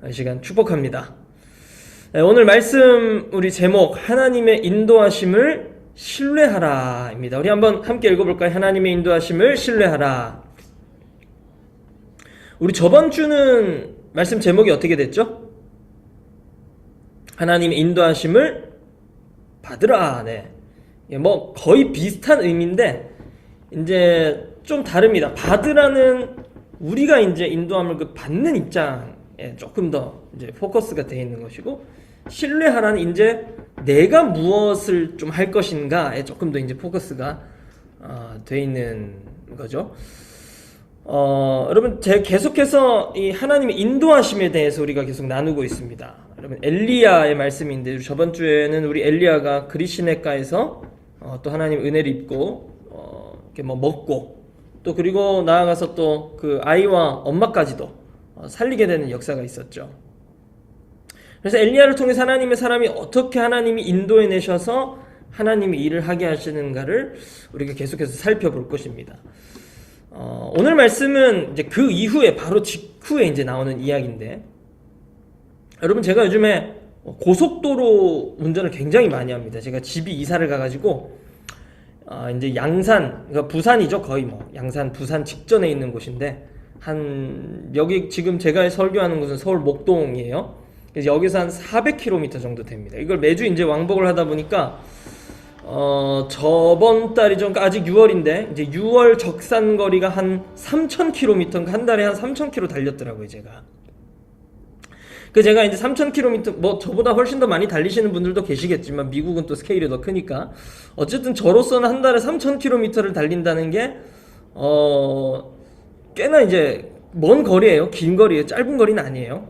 이 시간 축복합니다. 오늘 말씀 우리 제목 하나님의 인도하심을 신뢰하라입니다. 우리 한번 함께 읽어볼까요? 하나님의 인도하심을 신뢰하라. 우리 저번 주는 말씀 제목이 어떻게 됐죠? 하나님의 인도하심을 받으라. 네. 뭐 거의 비슷한 의미인데 이제 좀 다릅니다. 받으라는 우리가 이제 인도함을 받는 입장에 조금 더 이제 포커스가 되어 있는 것이고, 신뢰하라는 이제 내가 무엇을 좀 할 것인가에 조금 더 이제 포커스가 되어 있는 거죠. 여러분, 제가 계속해서 이 하나님의 인도하심에 대해서 우리가 계속 나누고 있습니다. 여러분, 엘리야의 말씀인데 저번 주에는 우리 엘리야가 그리시네가에서 또 하나님 은혜를 입고 이렇게 뭐 먹고 또 그리고 나아가서 또 그 아이와 엄마까지도 살리게 되는 역사가 있었죠. 그래서 엘리야를 통해서 하나님의 사람이 어떻게 하나님이 인도해 내셔서 하나님이 일을 하게 하시는가를 우리가 계속해서 살펴볼 것입니다. 오늘 말씀은 이제 그 이후에 바로 직후에 이제 나오는 이야기인데, 여러분, 제가 요즘에 고속도로 운전을 굉장히 많이 합니다. 제가 집이 이사를 가가지고 이제 양산, 그러니까 부산이죠. 거의 뭐 양산, 부산 직전에 있는 곳인데, 여기 지금 제가 설교하는 곳은 서울 목동이에요. 그래서 여기서 한 400km 정도 됩니다. 이걸 매주 이제 왕복을 하다 보니까 저번 달이죠. 그러니까 아직 6월인데 이제 6월 적산 거리가 한 3,000km, 한 달에 한 3,000km 달렸더라고요, 제가. 제가 이제 3,000km, 뭐 저보다 훨씬 더 많이 달리시는 분들도 계시겠지만 미국은 또 스케일이 더 크니까 어쨌든 저로서는 한 달에 3,000km를 달린다는 게 꽤나 이제 먼 거리예요. 긴 거리예요. 짧은 거리는 아니에요.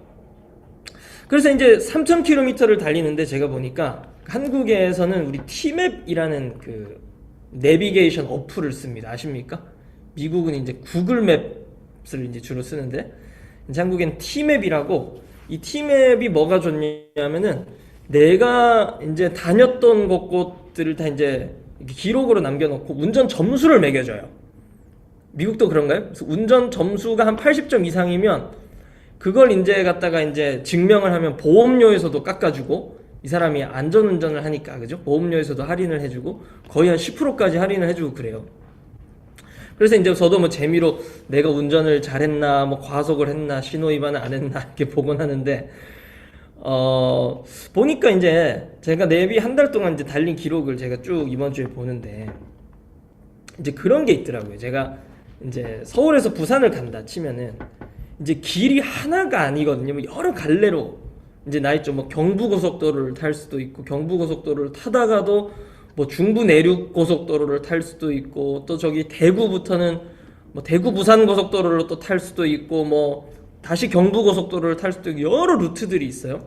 그래서 이제 3,000km를 달리는데 제가 보니까 한국에서는 우리 티맵이라는 그 내비게이션 어플을 씁니다. 아십니까? 미국은 이제 구글 맵을 이제 주로 쓰는데 이제 한국엔 티맵이라고, 이 티맵이 뭐가 좋냐면은 내가 이제 다녔던 곳들을 다 이제 기록으로 남겨놓고 운전 점수를 매겨줘요. 미국도 그런가요? 그래서 운전 점수가 한 80점 이상이면 그걸 이제 갖다가 이제 증명을 하면 보험료에서도 깎아주고, 이 사람이 안전운전을 하니까, 그죠? 보험료에서도 할인을 해주고, 거의 한 10%까지 할인을 해주고 그래요. 그래서 이제 저도 뭐 재미로 내가 운전을 잘했나, 뭐 과속을 했나, 신호위반을 안 했나, 이렇게 보곤 하는데, 보니까 이제 제가 내비 한 달 동안 이제 달린 기록을 제가 쭉 이번 주에 보는데, 이제 그런 게 있더라고요. 제가 이제 서울에서 부산을 간다 치면은, 이제 길이 하나가 아니거든요. 뭐 여러 갈래로 이제 나 있죠. 뭐 경부고속도로를 탈 수도 있고, 경부고속도로를 타다가도 뭐 중부 내륙 고속도로를 탈 수도 있고, 또 저기 대구부터는 뭐 대구 부산 고속도로를 또 탈 수도 있고, 뭐 다시 경부고속도로를 탈 수도 있고, 여러 루트들이 있어요.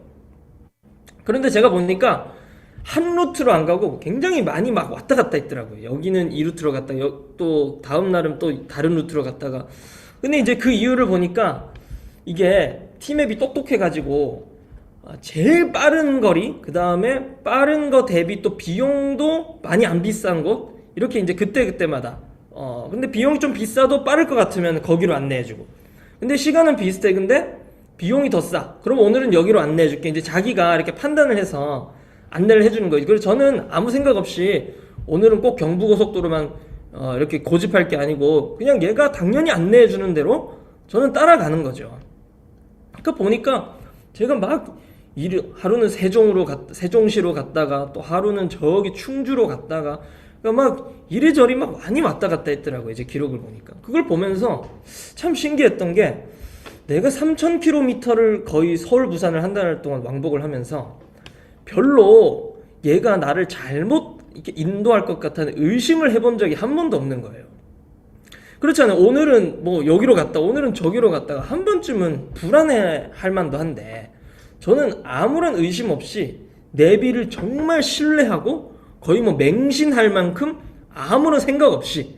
그런데 제가 보니까 한 루트로 안 가고 굉장히 많이 막 왔다 갔다 있더라고요. 여기는 이 루트로 갔다가 또 다음 날은 또 다른 루트로 갔다가. 근데 이제 그 이유를 보니까 이게 티맵이 똑똑해가지고 제일 빠른 거리, 그 다음에 빠른 거 대비 또 비용도 많이 안 비싼 곳, 이렇게 이제 그때그때마다 근데 비용이 좀 비싸도 빠를 것 같으면 거기로 안내해주고, 근데 시간은 비슷해 근데 비용이 더 싸, 그럼 오늘은 여기로 안내해줄게, 이제 자기가 이렇게 판단을 해서 안내를 해주는 거예요. 그래서 저는 아무 생각 없이 오늘은 꼭 경부고속도로만 이렇게 고집할 게 아니고 그냥 얘가 당연히 안내해주는 대로 저는 따라가는 거죠. 그러니까 보니까 제가 막 하루는 세종시로 갔다가 또 하루는 저기 충주로 갔다가, 그러니까 막 이리저리 막 많이 왔다 갔다 했더라고요. 이제 기록을 보니까 그걸 보면서 참 신기했던 게, 내가 3,000km를 거의 서울 부산을 한 달 동안 왕복을 하면서 별로 얘가 나를 잘못 이렇게 인도할 것 같다는 의심을 해본 적이 한 번도 없는 거예요. 그렇잖아요. 오늘은 뭐 여기로 갔다, 오늘은 저기로 갔다가 한 번쯤은 불안해할 만도 한데, 저는 아무런 의심 없이 내비를 정말 신뢰하고 거의 뭐 맹신할 만큼 아무런 생각 없이,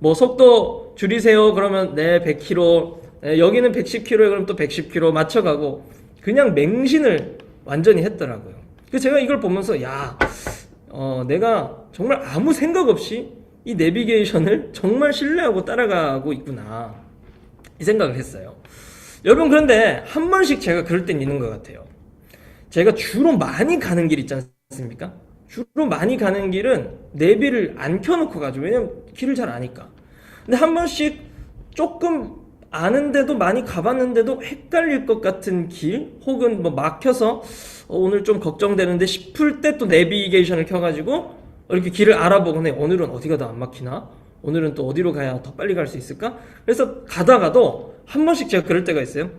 뭐 속도 줄이세요 그러면 네 100km, 여기는 110km에 그럼 또 110km 맞춰가고 그냥 맹신을 완전히 했더라고요. 그래서 제가 이걸 보면서 내가 정말 아무 생각 없이 이 내비게이션을 정말 신뢰하고 따라가고 있구나, 이 생각을 했어요. 여러분 그런데 한 번씩 제가 그럴 땐 있는 것 같아요. 제가 주로 많이 가는 길 있지 않습니까? 주로 많이 가는 길은 내비를 안 켜놓고 가죠. 왜냐면 길을 잘 아니까. 근데 한 번씩 조금 아는데도 많이 가봤는데도 헷갈릴 것 같은 길 혹은 뭐 막혀서 오늘 좀 걱정되는데 싶을 때 또 내비게이션을 켜가지고 이렇게 길을 알아보곤 해. 오늘은 어디가 더 안 막히나? 오늘은 또 어디로 가야 더 빨리 갈 수 있을까? 그래서 가다가도 한 번씩 제가 그럴 때가 있어요.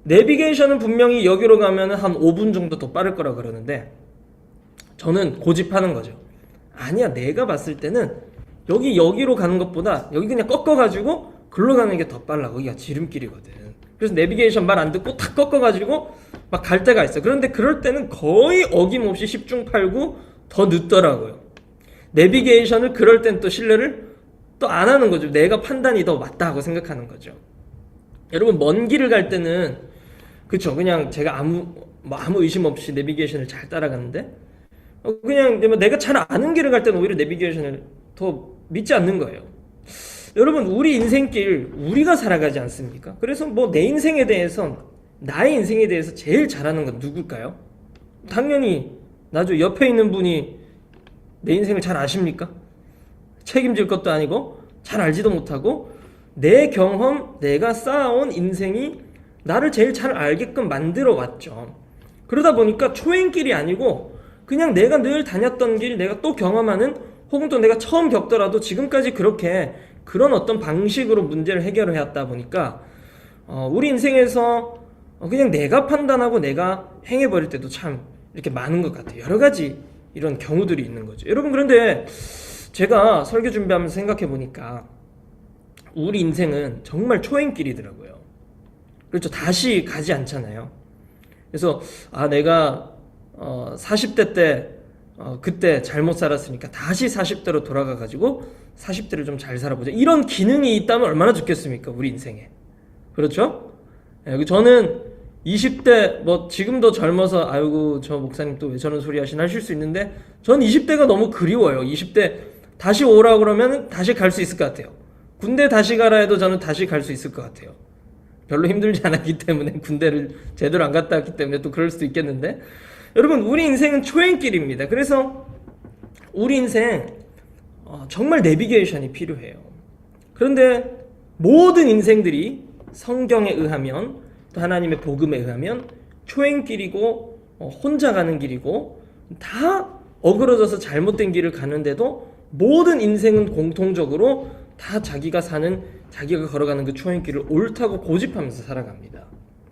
내비게이션은 분명히 여기로 가면 한 5분 정도 더 빠를 거라 그러는데 저는 고집하는 거죠. 아니야, 내가 봤을 때는 여기로 가는 것보다 여기 그냥 꺾어가지고 글로 가는 게 더 빨라. 거기가 지름길이거든. 그래서 내비게이션 말 안 듣고 탁 꺾어가지고 막 갈 때가 있어. 그런데 그럴 때는 거의 어김없이 10중 8구 더 늦더라고요. 내비게이션을 그럴 땐 또 신뢰를 또 안 하는 거죠. 내가 판단이 더 맞다고 생각하는 거죠. 여러분 먼 길을 갈 때는 그쵸, 그냥 제가 아무 의심 없이 내비게이션을 잘 따라가는데 그냥 내가 잘 아는 길을 갈 때는 오히려 내비게이션을 더 믿지 않는 거예요. 여러분 우리 인생길 우리가 살아가지 않습니까? 그래서 뭐 내 인생에 대해서 나의 인생에 대해서 제일 잘하는 건 누굴까요? 당연히 나죠. 옆에 있는 분이 내 인생을 잘 아십니까? 책임질 것도 아니고 잘 알지도 못하고 내 경험, 내가 쌓아온 인생이 나를 제일 잘 알게끔 만들어 왔죠. 그러다 보니까 초행길이 아니고 그냥 내가 늘 다녔던 길, 내가 또 경험하는 혹은 또 내가 처음 겪더라도 지금까지 그렇게 그런 어떤 방식으로 문제를 해결을 해왔다 보니까 우리 인생에서 그냥 내가 판단하고 내가 행해버릴 때도 참 이렇게 많은 것 같아요. 여러 가지 이런 경우들이 있는 거죠. 여러분 그런데 제가 설교 준비하면서 생각해 보니까 우리 인생은 정말 초행길이더라고요. 그렇죠. 다시 가지 않잖아요. 그래서 내가 40대 때 그때 잘못 살았으니까 다시 40대로 돌아가가지고 40대를 좀 잘 살아보자. 이런 기능이 있다면 얼마나 좋겠습니까? 우리 인생에. 그렇죠? 저는 20대 뭐 지금도 젊어서 아이고 저 목사님 또 왜 저런 소리 하시나 하실 수 있는데 전 20대가 너무 그리워요. 20대 다시 오라 그러면 다시 갈 수 있을 것 같아요. 군대 다시 가라 해도 저는 다시 갈 수 있을 것 같아요. 별로 힘들지 않았기 때문에 군대를 제대로 안 갔다 왔기 때문에 또 그럴 수도 있겠는데 여러분 우리 인생은 초행길입니다. 그래서 우리 인생 정말 내비게이션이 필요해요. 그런데 모든 인생들이 성경에 의하면 또 하나님의 복음에 의하면 초행길이고 혼자 가는 길이고 다 어그러져서 잘못된 길을 가는데도 모든 인생은 공통적으로 다 자기가 걸어가는 그 초행길을 옳다고 고집하면서 살아갑니다.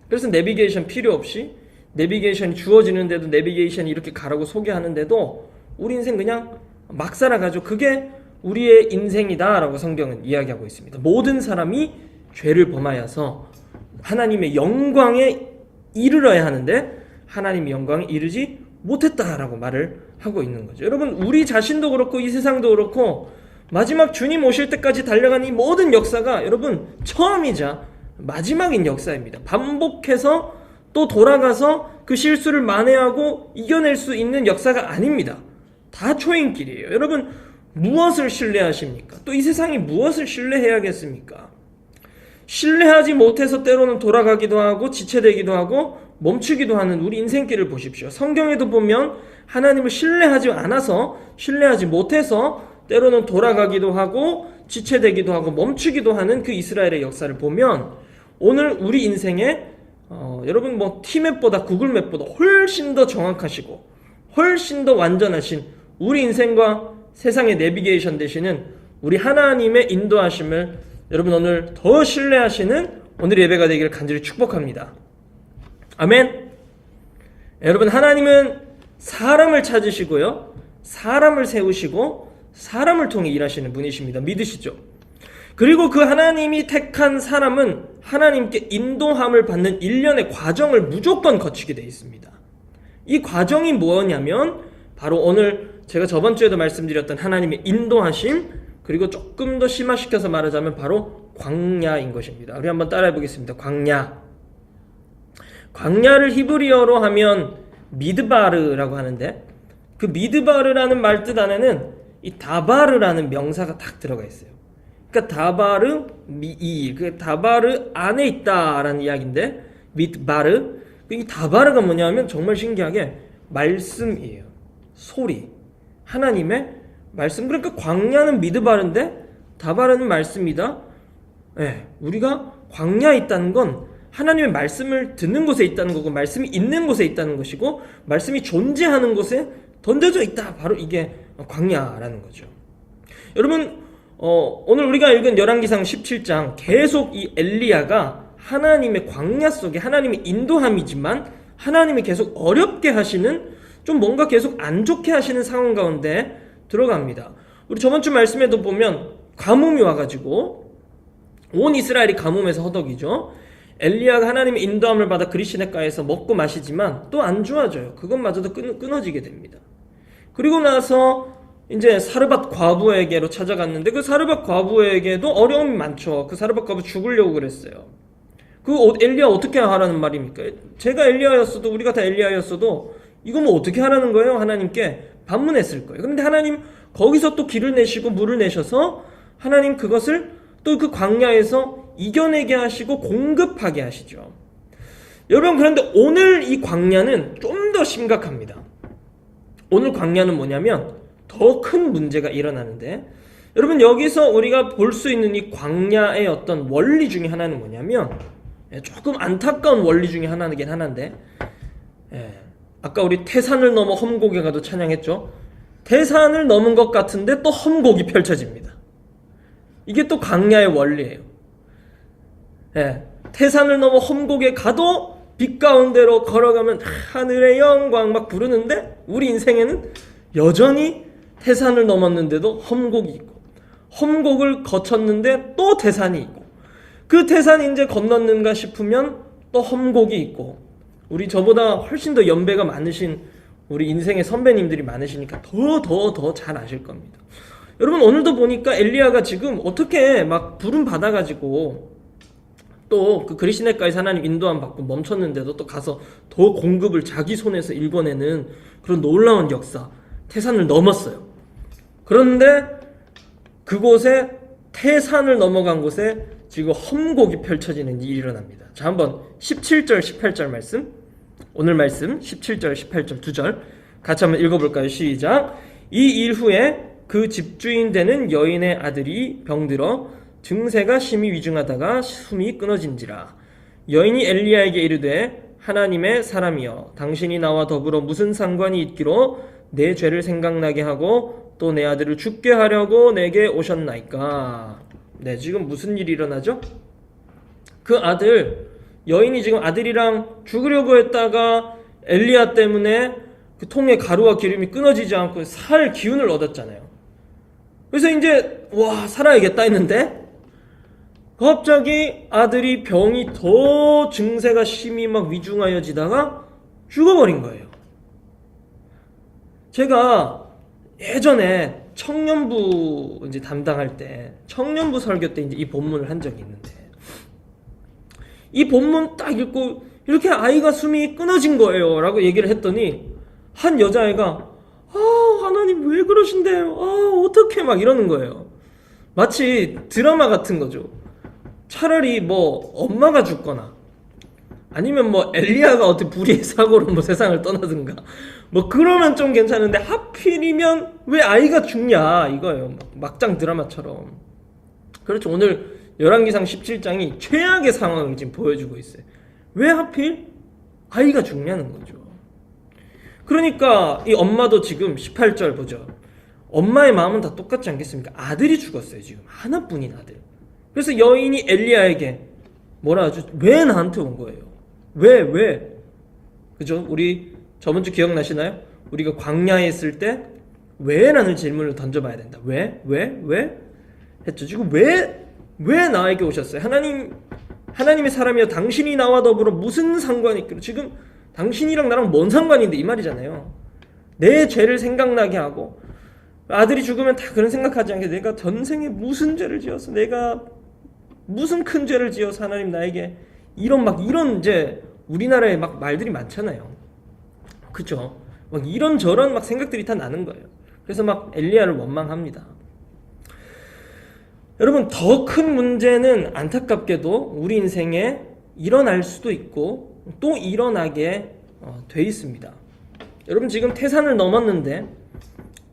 그래서 내비게이션 필요 없이 내비게이션이 주어지는데도 내비게이션이 이렇게 가라고 소개하는데도 우리 인생 그냥 막 살아가죠. 그게 우리의 인생이다라고 성경은 이야기하고 있습니다. 모든 사람이 죄를 범하여서 하나님의 영광에 이르러야 하는데 하나님의 영광에 이르지 못했다라고 말을 하고 있는 거죠. 여러분 우리 자신도 그렇고 이 세상도 그렇고 마지막 주님 오실 때까지 달려가는 이 모든 역사가 여러분 처음이자 마지막인 역사입니다. 반복해서 또 돌아가서 그 실수를 만회하고 이겨낼 수 있는 역사가 아닙니다. 다 초행길이에요. 여러분 무엇을 신뢰하십니까? 또 이 세상이 무엇을 신뢰해야겠습니까? 신뢰하지 못해서 때로는 돌아가기도 하고 지체되기도 하고 멈추기도 하는 우리 인생길을 보십시오. 성경에도 보면 하나님을 신뢰하지 않아서 신뢰하지 못해서 때로는 돌아가기도 하고 지체되기도 하고 멈추기도 하는 그 이스라엘의 역사를 보면 오늘 우리 인생에 여러분 뭐 티맵보다 구글맵보다 훨씬 더 정확하시고 훨씬 더 완전하신 우리 인생과 세상의 내비게이션 되시는 우리 하나님의 인도하심을 여러분 오늘 더 신뢰하시는 오늘 예배가 되기를 간절히 축복합니다. 아멘. 여러분 하나님은 사람을 찾으시고요 사람을 세우시고 사람을 통해 일하시는 분이십니다. 믿으시죠? 그리고 그 하나님이 택한 사람은 하나님께 인도함을 받는 일련의 과정을 무조건 거치게 되어 있습니다. 이 과정이 뭐냐면 바로 오늘 제가 저번 주에도 말씀드렸던 하나님의 인도하심, 그리고 조금 더 심화시켜서 말하자면 바로 광야인 것입니다. 우리 한번 따라해 보겠습니다. 광야. 광야를 히브리어로 하면 미드바르라고 하는데 그 미드바르라는 말 뜻 안에는 이 다바르라는 명사가 딱 들어가 있어요. 그러니까 다바르 미이, 그 다바르 안에 있다라는 이야기인데 밑바르, 이 다바르가 뭐냐면 정말 신기하게 말씀이에요. 소리, 하나님의 말씀. 그러니까 광야는 미드바르인데 다바르는 말씀이다. 예, 우리가 광야에 있다는 건 하나님의 말씀을 듣는 곳에 있다는 거고, 말씀이 있는 곳에 있다는 것이고, 말씀이 존재하는 곳에 던져져 있다. 바로 이게 광야라는 거죠. 여러분, 오늘 우리가 읽은 열왕기상 17장 계속 이 엘리야가 하나님의 광야 속에 하나님의 인도함이지만 하나님이 계속 어렵게 하시는, 좀 뭔가 계속 안 좋게 하시는 상황 가운데 들어갑니다. 우리 저번주 말씀에도 보면 가뭄이 와가지고 온 이스라엘이 가뭄에서 허덕이죠. 엘리야가 하나님의 인도함을 받아 그리시네가에서 먹고 마시지만 또 안 좋아져요. 그것마저도 끊어지게 됩니다. 그리고 나서 이제 사르밧 과부에게로 찾아갔는데 그 사르밧 과부에게도 어려움이 많죠. 그 사르밧 과부 죽으려고 그랬어요. 그 엘리야 어떻게 하라는 말입니까? 제가 엘리야였어도, 우리가 다 엘리야였어도 이거 뭐 어떻게 하라는 거예요? 하나님께 반문했을 거예요. 그런데 하나님 거기서 또 길을 내시고 물을 내셔서 하나님 그것을 또 그 광야에서 이겨내게 하시고 공급하게 하시죠. 여러분, 그런데 오늘 이 광야는 좀 더 심각합니다. 오늘 광야는 뭐냐면 더 큰 문제가 일어나는데, 여러분 여기서 우리가 볼 수 있는 이 광야의 어떤 원리 중에 하나는 뭐냐면, 조금 안타까운 원리 중에 하나긴 하나인데, 아까 우리 태산을 넘어 험곡에 가도 찬양했죠. 태산을 넘은 것 같은데 또 험곡이 펼쳐집니다. 이게 또 광야의 원리예요. 태산을 넘어 험곡에 가도 빛 가운데로 걸어가면 하늘의 영광 막 부르는데, 우리 인생에는 여전히 태산을 넘었는데도 험곡이 있고, 험곡을 거쳤는데 또 태산이 있고, 그 태산이 이제 건넜는가 싶으면 또 험곡이 있고, 우리 저보다 훨씬 더 연배가 많으신 우리 인생의 선배님들이 많으시니까 더 잘 아실 겁니다. 여러분, 오늘도 보니까 엘리야가 지금 어떻게 막 부름 받아가지고 또 그 그리시네가에서 하나님 인도함 받고 멈췄는데도 또 가서 더 공급을 자기 손에서 일궈내는 그런 놀라운 역사, 태산을 넘었어요. 그런데 그곳에, 태산을 넘어간 곳에 지금 험곡이 펼쳐지는 일이 일어납니다. 자, 한번 17절 18절 말씀, 오늘 말씀 17절 18절 2절 같이 한번 읽어볼까요? 시작. 이 일 후에 그 집주인 되는 여인의 아들이 병들어 증세가 심히 위중하다가 숨이 끊어진지라. 여인이 엘리야에게 이르되, 하나님의 사람이여, 당신이 나와 더불어 무슨 상관이 있기로 내 죄를 생각나게 하고 또 내 아들을 죽게 하려고 내게 오셨나이까. 네, 지금 무슨 일이 일어나죠? 그 아들, 여인이 지금 아들이랑 죽으려고 했다가 엘리야 때문에 그 통에 가루와 기름이 끊어지지 않고 살 기운을 얻었잖아요. 그래서 이제 살아야겠다 했는데 갑자기 아들이 병이 더 증세가 심히 막 위중하여지다가 죽어버린 거예요. 제가 예전에 청년부 이제 담당할 때, 청년부 설교 때 이제 이 본문을 한 적이 있는데, 이 본문 딱 읽고 이렇게 아이가 숨이 끊어진 거예요 라고 얘기를 했더니 한 여자애가 하나님 왜 그러신대요? 어떡해, 막 이러는 거예요. 마치 드라마 같은 거죠. 차라리 뭐 엄마가 죽거나 아니면 뭐 엘리야가 어떻게 불의의 사고로 뭐 세상을 떠나든가 뭐 그러면 좀 괜찮은데, 하필이면 왜 아이가 죽냐 이거예요. 막장 드라마처럼. 그렇죠. 오늘 열왕기상 17장이 최악의 상황을 지금 보여주고 있어요. 왜 하필 아이가 죽냐는 거죠. 그러니까 이 엄마도 지금 18절 보죠. 엄마의 마음은 다 똑같지 않겠습니까? 아들이 죽었어요. 지금 하나뿐인 아들. 그래서 여인이 엘리야에게 뭐라 하죠? 왜 나한테 온 거예요? 왜? 그죠? 우리 저번 주 기억나시나요? 우리가 광야에 있을 때 왜? 라는 질문을 던져봐야 된다. 왜? 했죠. 지금 왜 나에게 오셨어요? 하나님의 사람이여, 당신이 나와 더불어 무슨 상관이 있기로. 지금 당신이랑 나랑 뭔 상관인데 이 말이잖아요. 내 죄를 생각나게 하고, 아들이 죽으면 다 그런 생각하지 않게, 내가 전생에 무슨 죄를 지어서, 내가 무슨 큰 죄를 지어서 하나님 나에게 이런 이제 우리나라에 막 말들이 많잖아요. 그쵸? 막 이런저런 막 생각들이 다 나는 거예요. 그래서 막 엘리야를 원망합니다. 여러분, 더 큰 문제는 안타깝게도 우리 인생에 일어날 수도 있고 또 일어나게 돼 있습니다. 여러분, 지금 태산을 넘었는데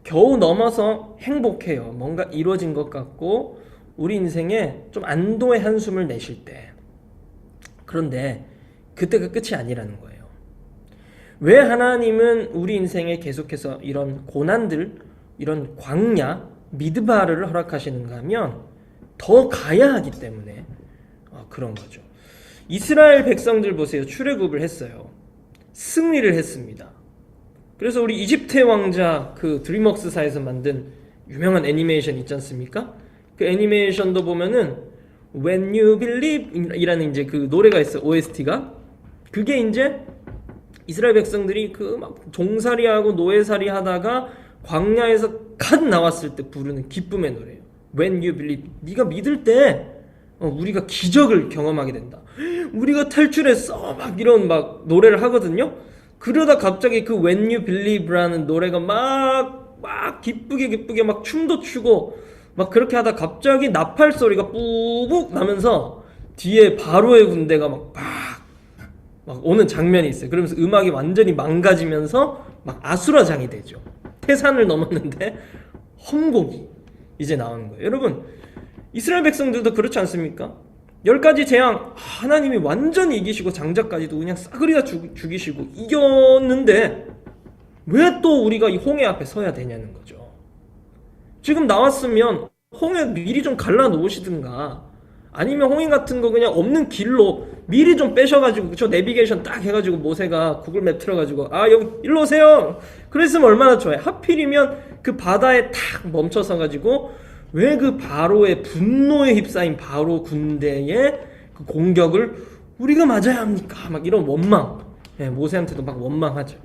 겨우 넘어서 행복해요. 뭔가 이루어진 것 같고 우리 인생에 좀 안도의 한숨을 내쉴 때, 그런데 그때가 끝이 아니라는 거예요. 왜 하나님은 우리 인생에 계속해서 이런 고난들, 이런 광야, 미드바르를 허락하시는가 하면 더 가야 하기 때문에 그런 거죠. 이스라엘 백성들 보세요. 출애굽을 했어요. 승리를 했습니다. 그래서 우리 이집트의 왕자, 그 드림웍스사에서 만든 유명한 애니메이션 있지 않습니까? 그 애니메이션도 보면은 When You Believe 이라는 이제 그 노래가 있어요. OST가. 그게 이제 이스라엘 백성들이 그 막 종살이하고 노예살이 하다가 광야에서 갓 나왔을 때 부르는 기쁨의 노래예요. When You Believe. 네가 믿을 때 우리가 기적을 경험하게 된다. 우리가 탈출했어. 막 이런 막 노래를 하거든요. 그러다 갑자기 그 When You Believe라는 노래가 막 기쁘게 막 춤도 추고 막 그렇게 하다 갑자기 나팔 소리가 뿌북 나면서 뒤에 바로의 군대가 막 오는 장면이 있어요. 그러면서 음악이 완전히 망가지면서 막 아수라장이 되죠. 태산을 넘었는데 험곡이 이제 나오는 거예요. 여러분, 이스라엘 백성들도 그렇지 않습니까? 10가지 재앙 하나님이 완전히 이기시고 장자까지도 그냥 싸그리다 죽이시고 이겼는데 왜 또 우리가 이 홍해 앞에 서야 되냐는 거죠. 지금 나왔으면 홍해 미리 좀 갈라 놓으시든가, 아니면 홍해 같은 거 그냥 없는 길로 미리 좀 빼셔가지고, 그쵸? 내비게이션 딱 해가지고 모세가 구글맵 틀어가지고 여기 일로 오세요. 그랬으면 얼마나 좋아요. 하필이면 그 바다에 탁 멈춰서가지고 왜 그 바로의 분노에 휩싸인 바로 군대의 그 공격을 우리가 맞아야 합니까? 막 이런 원망. 모세한테도 막 원망하죠.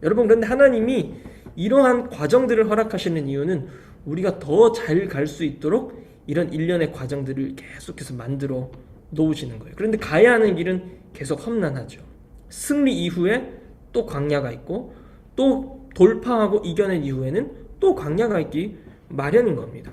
여러분, 그런데 하나님이 이러한 과정들을 허락하시는 이유는 우리가 더 잘 갈 수 있도록 이런 일련의 과정들을 계속해서 만들어 놓으시는 거예요. 그런데 가야 하는 길은 계속 험난하죠. 승리 이후에 또 광야가 있고 또 돌파하고 이겨낸 이후에는 또 광야가 있기 마련인 겁니다.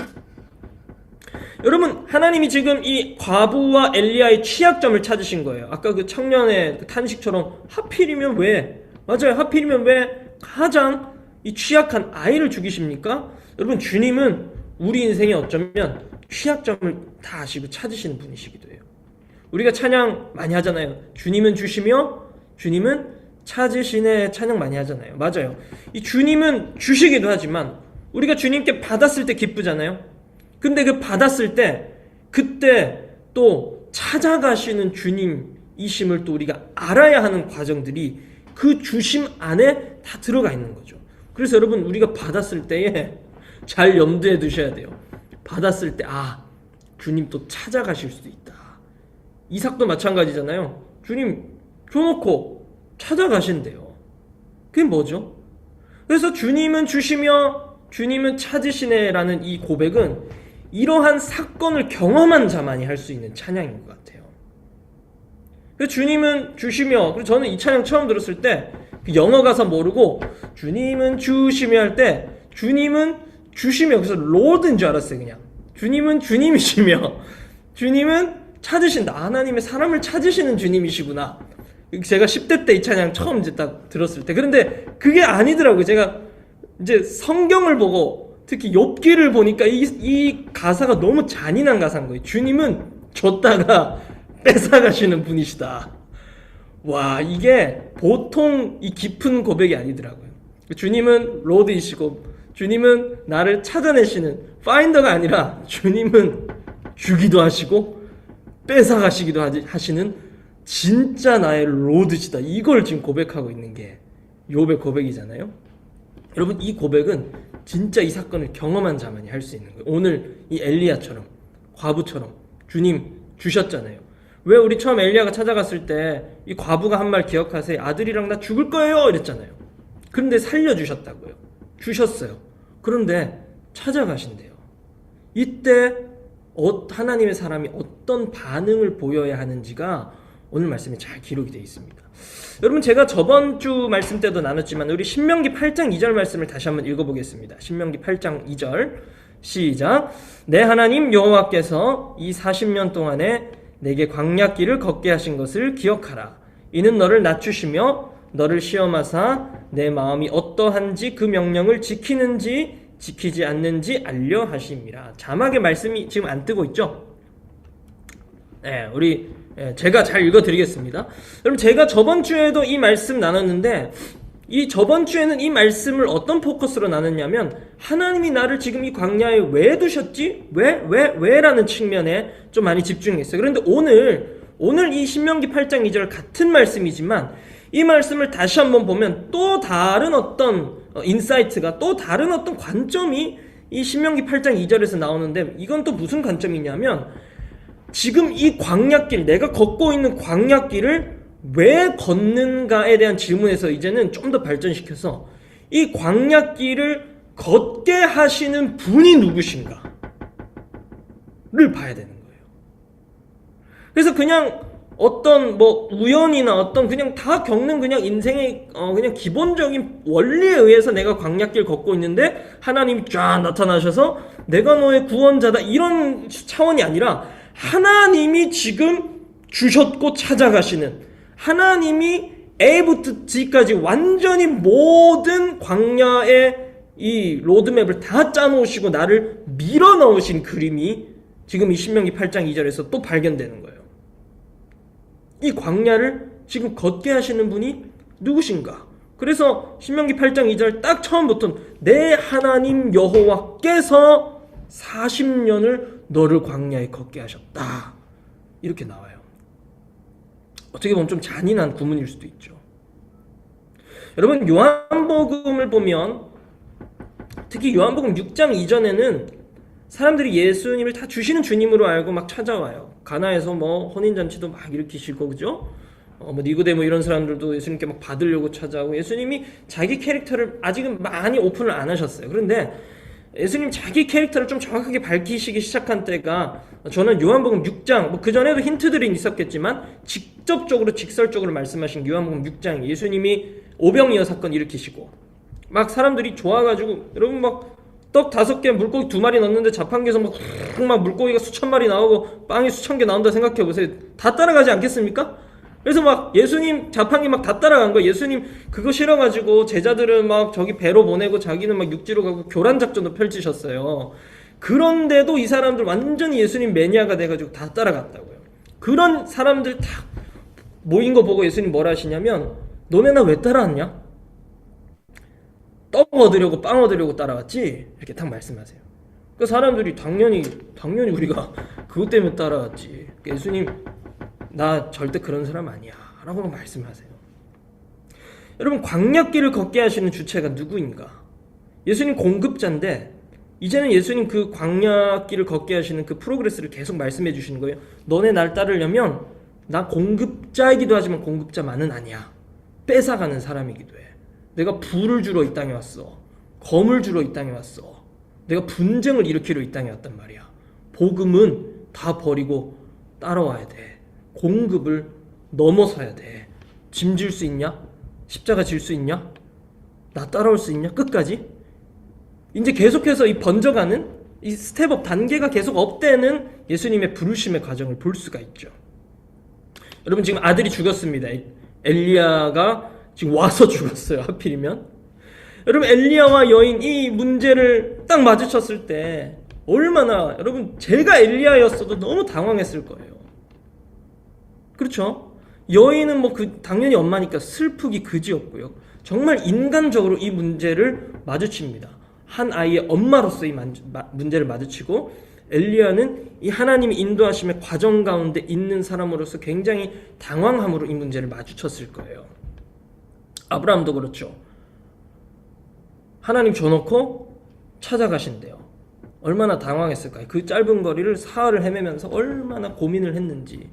여러분, 하나님이 지금 이 과부와 엘리야의 취약점을 찾으신 거예요. 아까 그 청년의 그 탄식처럼 하필이면 왜, 맞아요, 하필이면 왜 가장 이 취약한 아이를 죽이십니까? 여러분, 주님은 우리 인생에 어쩌면 취약점을 다 아시고 찾으시는 분이시기도 해요. 우리가 찬양 많이 하잖아요. 주님은 주시며 주님은 찾으시네, 찬양 많이 하잖아요. 맞아요. 이 주님은 주시기도 하지만 우리가 주님께 받았을 때 기쁘잖아요. 근데 그 받았을 때 그때 또 찾아가시는 주님이심을 또 우리가 알아야 하는 과정들이 그 주심 안에 다 들어가 있는 거죠. 그래서 여러분, 우리가 받았을 때에 잘 염두에 두셔야 돼요. 받았을 때 주님 또 찾아가실 수도 있다. 이삭도 마찬가지잖아요. 주님 줘놓고 찾아가신대요. 그게 뭐죠? 그래서 주님은 주시며 주님은 찾으시네라는 이 고백은 이러한 사건을 경험한 자만이 할 수 있는 찬양인 것 같아요. 그래서 주님은 주시며, 그리고 저는 이 찬양 처음 들었을 때 그 영어 가사 모르고 주님은 주시며 할 때 주님은 주시며, 그래서 로드인 줄 알았어요. 그냥 주님은 주님이시며 주님은 찾으신다. 하나님의 사람을 찾으시는 주님이시구나. 제가 10대 때 이 찬양 처음 이제 딱 들었을 때. 그런데 그게 아니더라고요. 제가 이제 성경을 보고 특히 욥기를 보니까 이 가사가 너무 잔인한 가사인 거예요. 주님은 줬다가 뺏어가시는 분이시다. 와, 이게 보통 이 깊은 고백이 아니더라고요. 주님은 로드이시고 주님은 나를 찾아내시는 파인더가 아니라 주님은 주기도 하시고 뺏어가시기도 하시는 진짜 나의 로드시다. 이걸 지금 고백하고 있는 게 욥의 고백이잖아요. 여러분, 이 고백은 진짜 이 사건을 경험한 자만이 할 수 있는 거예요. 오늘 이 엘리야처럼, 과부처럼 주님 주셨잖아요. 왜 우리 처음 엘리야가 찾아갔을 때 이 과부가 한 말 기억하세요? 아들이랑 나 죽을 거예요 이랬잖아요. 그런데 살려주셨다고요. 주셨어요. 그런데 찾아가신대요. 이때 하나님의 사람이 어떤 반응을 보여야 하는지가 오늘 말씀에 잘 기록이 되어 있습니다. 여러분, 제가 저번 주 말씀 때도 나눴지만 우리 신명기 8장 2절 말씀을 다시 한번 읽어보겠습니다. 신명기 8장 2절 시작. 내 하나님 여호와께서 이 40년 동안에 내게 광야길을 걷게 하신 것을 기억하라. 이는 너를 낮추시며 너를 시험하사 내 마음이 어떠한지 그 명령을 지키는지 지키지 않는지 알려 하심이라. 자막의 말씀이 지금 안 뜨고 있죠? 네, 제가 잘 읽어드리겠습니다. 여러분, 제가 저번 주에도 이 말씀 나눴는데, 이 저번 주에는 이 말씀을 어떤 포커스로 나눴냐면, 하나님이 나를 지금 이 광야에 왜 두셨지? 왜? 라는 측면에 좀 많이 집중했어요. 그런데 오늘 이 신명기 8장 2절 같은 말씀이지만, 이 말씀을 다시 한번 보면 또 다른 어떤 인사이트가, 또 다른 어떤 관점이 이 신명기 8장 2절에서 나오는데, 이건 또 무슨 관점이냐면, 지금 이 광야길, 내가 걷고 있는 광야길을 왜 걷는가에 대한 질문에서 이제는 좀 더 발전시켜서 이 광야길을 걷게 하시는 분이 누구신가를 봐야 되는 거예요. 그래서 그냥 어떤 우연이나 어떤 그냥 다 겪는 그냥 인생의 그냥 기본적인 원리에 의해서 내가 광야길 걷고 있는데 하나님이 쫙 나타나셔서 내가 너의 구원자다 이런 차원이 아니라 하나님이 지금 주셨고 찾아가시는, 하나님이 A부터 G까지 완전히 모든 광야의 이 로드맵을 다 짜놓으시고 나를 밀어넣으신 그림이 지금 이 신명기 8장 2절에서 또 발견되는 거예요. 이 광야를 지금 걷게 하시는 분이 누구신가? 그래서 신명기 8장 2절 딱 처음부터 내 하나님 여호와께서 40년을 너를 광야에 걷게 하셨다. 이렇게 나와요. 어떻게 보면 좀 잔인한 구문일 수도 있죠. 여러분, 요한복음을 보면 특히 요한복음 6장 이전에는 사람들이 예수님을 다 주시는 주님으로 알고 막 찾아와요. 가나에서 혼인잔치도 막 일으키시고, 그죠? 니고데모 이런 사람들도 예수님께 막 받으려고 찾아오고, 예수님이 자기 캐릭터를 아직은 많이 오픈을 안 하셨어요. 그런데 예수님 자기 캐릭터를 좀 정확하게 밝히시기 시작한 때가, 저는 요한복음 6장, 그 전에도 힌트들이 있었겠지만 직설적으로 말씀하신 요한복음 6장, 예수님이 오병이어 사건 일으키시고 막 사람들이 좋아가지고, 여러분 막 떡 5개 물고기 2마리 넣는데 자판기에서 막 물고기가 수천 마리 나오고 빵이 수천 개 나온다 생각해보세요. 다 따라가지 않겠습니까? 그래서 막 예수님 자판기 막 다 따라간 거예요. 예수님 그거 싫어가지고 제자들은 막 저기 배로 보내고 자기는 막 육지로 가고 교란 작전도 펼치셨어요. 그런데도 이 사람들 완전히 예수님 매니아가 돼가지고 다 따라갔다고요. 그런 사람들 다 모인 거 보고 예수님 뭐라 하시냐면, 너네 나 왜 따라왔냐? 떡 얻으려고 빵 얻으려고 따라왔지? 이렇게 딱 말씀하세요. 그 사람들이 당연히 우리가 그것 때문에 따라왔지. 예수님 나 절대 그런 사람 아니야 라고 말씀하세요. 여러분, 광야길을 걷게 하시는 주체가 누구인가? 예수님 공급자인데, 이제는 예수님 그 광야길을 걷게 하시는 그 프로그레스를 계속 말씀해 주시는 거예요. 너네 날 따르려면 나 공급자이기도 하지만 공급자만은 아니야. 뺏어가는 사람이기도 해. 내가 불을 주러 이 땅에 왔어. 검을 주러 이 땅에 왔어. 내가 분쟁을 일으키러 이 땅에 왔단 말이야. 복음은 다 버리고 따라와야 돼. 공급을 넘어서야 돼. 짐 질 수 있냐? 십자가 질 수 있냐? 나 따라올 수 있냐? 끝까지? 이제 계속해서 이 번져가는 이 스텝업 단계가 계속 업되는 예수님의 부르심의 과정을 볼 수가 있죠. 여러분, 지금 아들이 죽었습니다. 엘리야가 지금 와서 죽었어요. 하필이면. 여러분, 엘리야와 여인 이 문제를 딱 마주쳤을 때 얼마나, 여러분, 제가 엘리야였어도 너무 당황했을 거예요. 그렇죠? 여인은 당연히 엄마니까 슬프기 그지없고요. 정말 인간적으로 이 문제를 마주칩니다. 한 아이의 엄마로서 이 문제를 마주치고, 엘리야는 이 하나님이 인도하심의 과정 가운데 있는 사람으로서 굉장히 당황함으로 이 문제를 마주쳤을 거예요. 아브라함도 그렇죠. 하나님 줘놓고 찾아가신대요. 얼마나 당황했을까요? 그 짧은 거리를 사흘을 헤매면서 얼마나 고민을 했는지.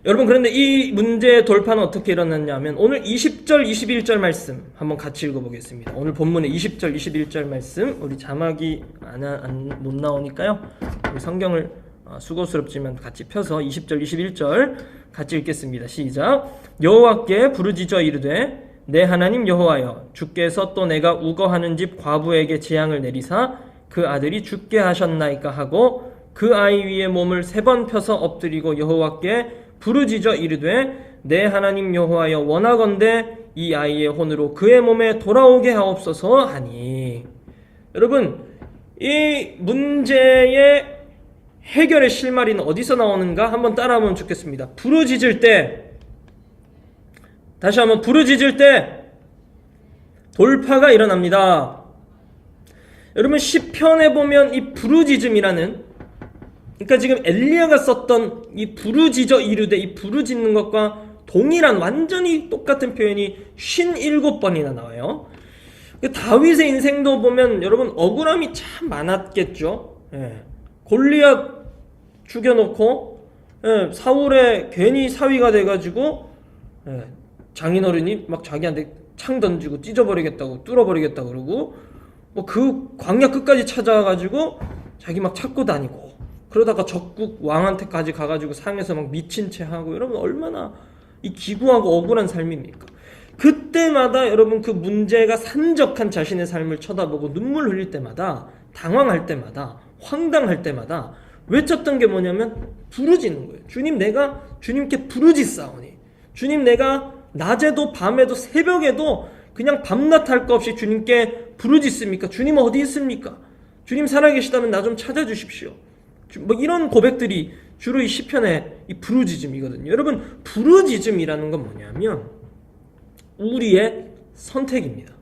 여러분, 그런데 이 문제의 돌파는 어떻게 일어났냐면, 오늘 20절, 21절 말씀 한번 같이 읽어보겠습니다. 오늘 본문의 20절, 21절 말씀, 우리 자막이 못 나오니까요, 우리 성경을 수고스럽지만 같이 펴서 20절, 21절 같이 읽겠습니다. 시작. 여호와께 부르짖어 이르되 내 하나님 여호와여 주께서 또 내가 우거하는 집 과부에게 재앙을 내리사 그 아들이 죽게 하셨나이까 하고 그 아이 위에 몸을 3번 펴서 엎드리고 여호와께 부르짖어 이르되 내 하나님 여호와여 원하건대 이 아이의 혼으로 그의 몸에 돌아오게 하옵소서 하니. 여러분, 이 문제의 해결의 실마리는 어디서 나오는가 한번 따라하면 좋겠습니다. 부르짖을 때, 다시 한번 부르짖을 때 돌파가 일어납니다. 여러분, 시편에 보면 이 부르짖음이라는, 그러니까 지금 엘리야가 썼던 이 부르짖어 이르되, 이 부르짖는 것과 동일한 완전히 똑같은 표현이 57번이나 나와요. 다윗의 인생도 보면 여러분 억울함이 참 많았겠죠. 골리앗 죽여놓고 사울의 괜히 사위가 돼가지고 장인어른이 막 자기한테 창 던지고 찢어버리겠다고 뚫어버리겠다고 그러고 뭐 그 광야 끝까지 찾아와가지고 자기 막 찾고 다니고 그러다가 적국 왕한테까지 가가지고 상에서 막 미친 채 하고. 여러분 얼마나 이 기구하고 억울한 삶입니까? 그때마다 여러분 그 문제가 산적한 자신의 삶을 쳐다보고 눈물 흘릴 때마다, 당황할 때마다, 황당할 때마다 외쳤던 게 뭐냐면 부르짖는 거예요. 주님, 내가 주님께 부르짖사오니, 주님, 내가 낮에도 밤에도 새벽에도 그냥 밤낮 할 것 없이 주님께 부르짖습니까? 주님 어디 있습니까? 주님 살아계시다면 나 좀 찾아주십시오. 뭐 이런 고백들이 주로 이 시편의 이 부르짖음이거든요. 여러분, 부르짖음이라는 건 뭐냐면 우리의 선택입니다.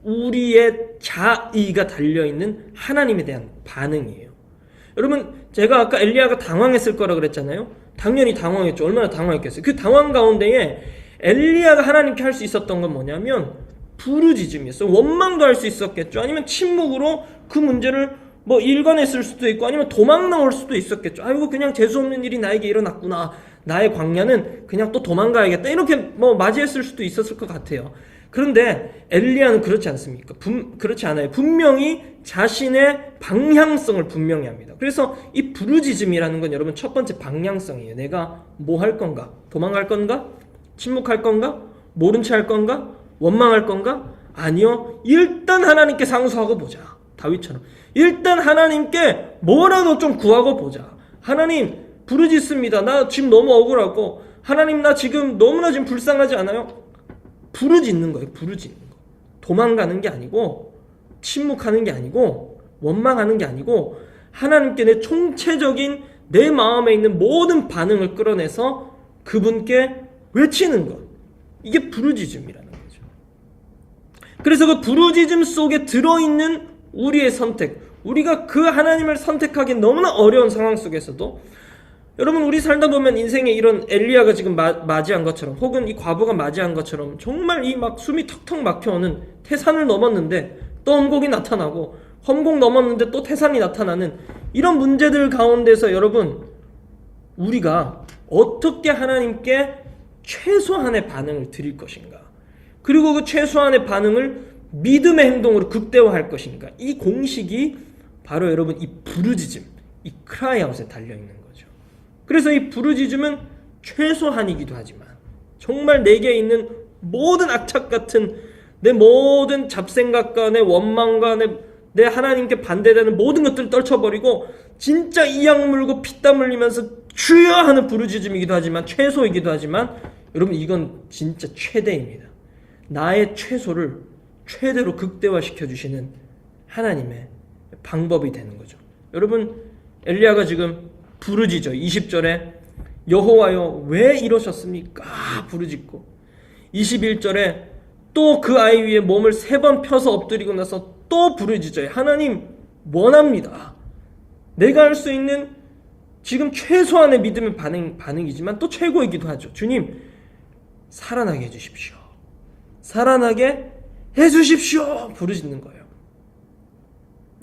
우리의 자의가 달려있는 하나님에 대한 반응이에요. 여러분, 제가 아까 엘리야가 당황했을 거라 그랬잖아요. 당연히 당황했죠. 얼마나 당황했겠어요. 그 당황 가운데에 엘리야가 하나님께 할 수 있었던 건 뭐냐면 부르짖음이었어요. 원망도 할 수 있었겠죠. 아니면 침묵으로 그 문제를 뭐 일관했을 수도 있고, 아니면 도망 나올 수도 있었겠죠. 아이고, 그냥 재수없는 일이 나에게 일어났구나, 나의 광야는 그냥 또 도망가야겠다, 이렇게 뭐 맞이했을 수도 있었을 것 같아요. 그런데 엘리야는 그렇지 않습니까? 그렇지 않아요. 분명히 자신의 방향성을 분명히 합니다. 그래서 이 부르짖음이라는 건 여러분 첫 번째 방향성이에요. 내가 뭐 할 건가? 도망갈 건가? 침묵할 건가? 모른 채 할 건가? 원망할 건가? 아니요, 일단 하나님께 상수하고 보자. 다윗처럼 일단 하나님께 뭐라도 좀 구하고 보자. 하나님, 부르짖습니다. 나 지금 너무 억울하고, 하나님, 나 지금 너무나 지금 불쌍하지 않아요? 부르짖는 거예요. 부르짖는 거. 도망가는 게 아니고, 침묵하는 게 아니고, 원망하는 게 아니고, 하나님께 내 총체적인 내 마음에 있는 모든 반응을 끌어내서 그분께 외치는 것. 이게 부르짖음이라는 거죠. 그래서 그 부르짖음 속에 들어있는 우리의 선택, 우리가 그 하나님을 선택하기 너무나 어려운 상황 속에서도, 여러분, 우리 살다 보면 인생에 이런 엘리야가 지금 맞이한 것처럼, 혹은 이 과부가 맞이한 것처럼 정말 이 막 숨이 턱턱 막혀오는, 태산을 넘었는데 또 험곡이 나타나고, 험곡 넘었는데 또 태산이 나타나는 이런 문제들 가운데서 여러분, 우리가 어떻게 하나님께 최소한의 반응을 드릴 것인가, 그리고 그 최소한의 반응을 믿음의 행동으로 극대화할 것인가, 이 공식이 바로 여러분 이 부르짖음, 이 크라이아웃에 달려있는 거죠. 그래서 이 부르짖음은 최소한이기도 하지만 정말 내게 있는 모든 악착 같은 내 모든 잡생각과 내 원망과 내 하나님께 반대되는 모든 것들을 떨쳐버리고 진짜 이악 물고 피땀 흘리면서 주여 하는 부르짖음이기도 하지만, 최소이기도 하지만, 여러분 이건 진짜 최대입니다. 나의 최소를 최대로 극대화시켜 주시는 하나님의 방법이 되는 거죠. 여러분, 엘리야가 지금 부르짖어 20절에 여호와여 왜 이러셨습니까? 부르짖고 21절에 또 그 아이 위에 몸을 3번 펴서 엎드리고 나서 또 부르짖어요. 하나님, 원합니다. 내가 할 수 있는 지금 최소한의 믿음의 반응이지만 또 최고이기도 하죠. 주님, 살아나게 해주십시오. 살아나게 해주십시오. 부르짖는 거예요.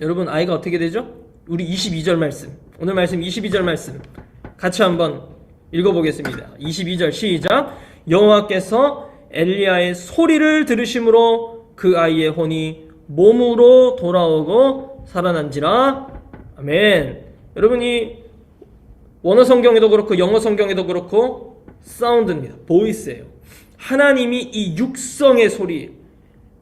여러분, 아이가 어떻게 되죠? 우리 22절 말씀, 오늘 말씀 22절 말씀 같이 한번 읽어보겠습니다. 22절 시작. 여호와께서 엘리야의 소리를 들으심으로 그 아이의 혼이 몸으로 돌아오고 살아난지라. 아멘. 여러분이 원어 성경에도 그렇고 영어 성경에도 그렇고 사운드입니다. 보이스예요. 하나님이 이 육성의 소리,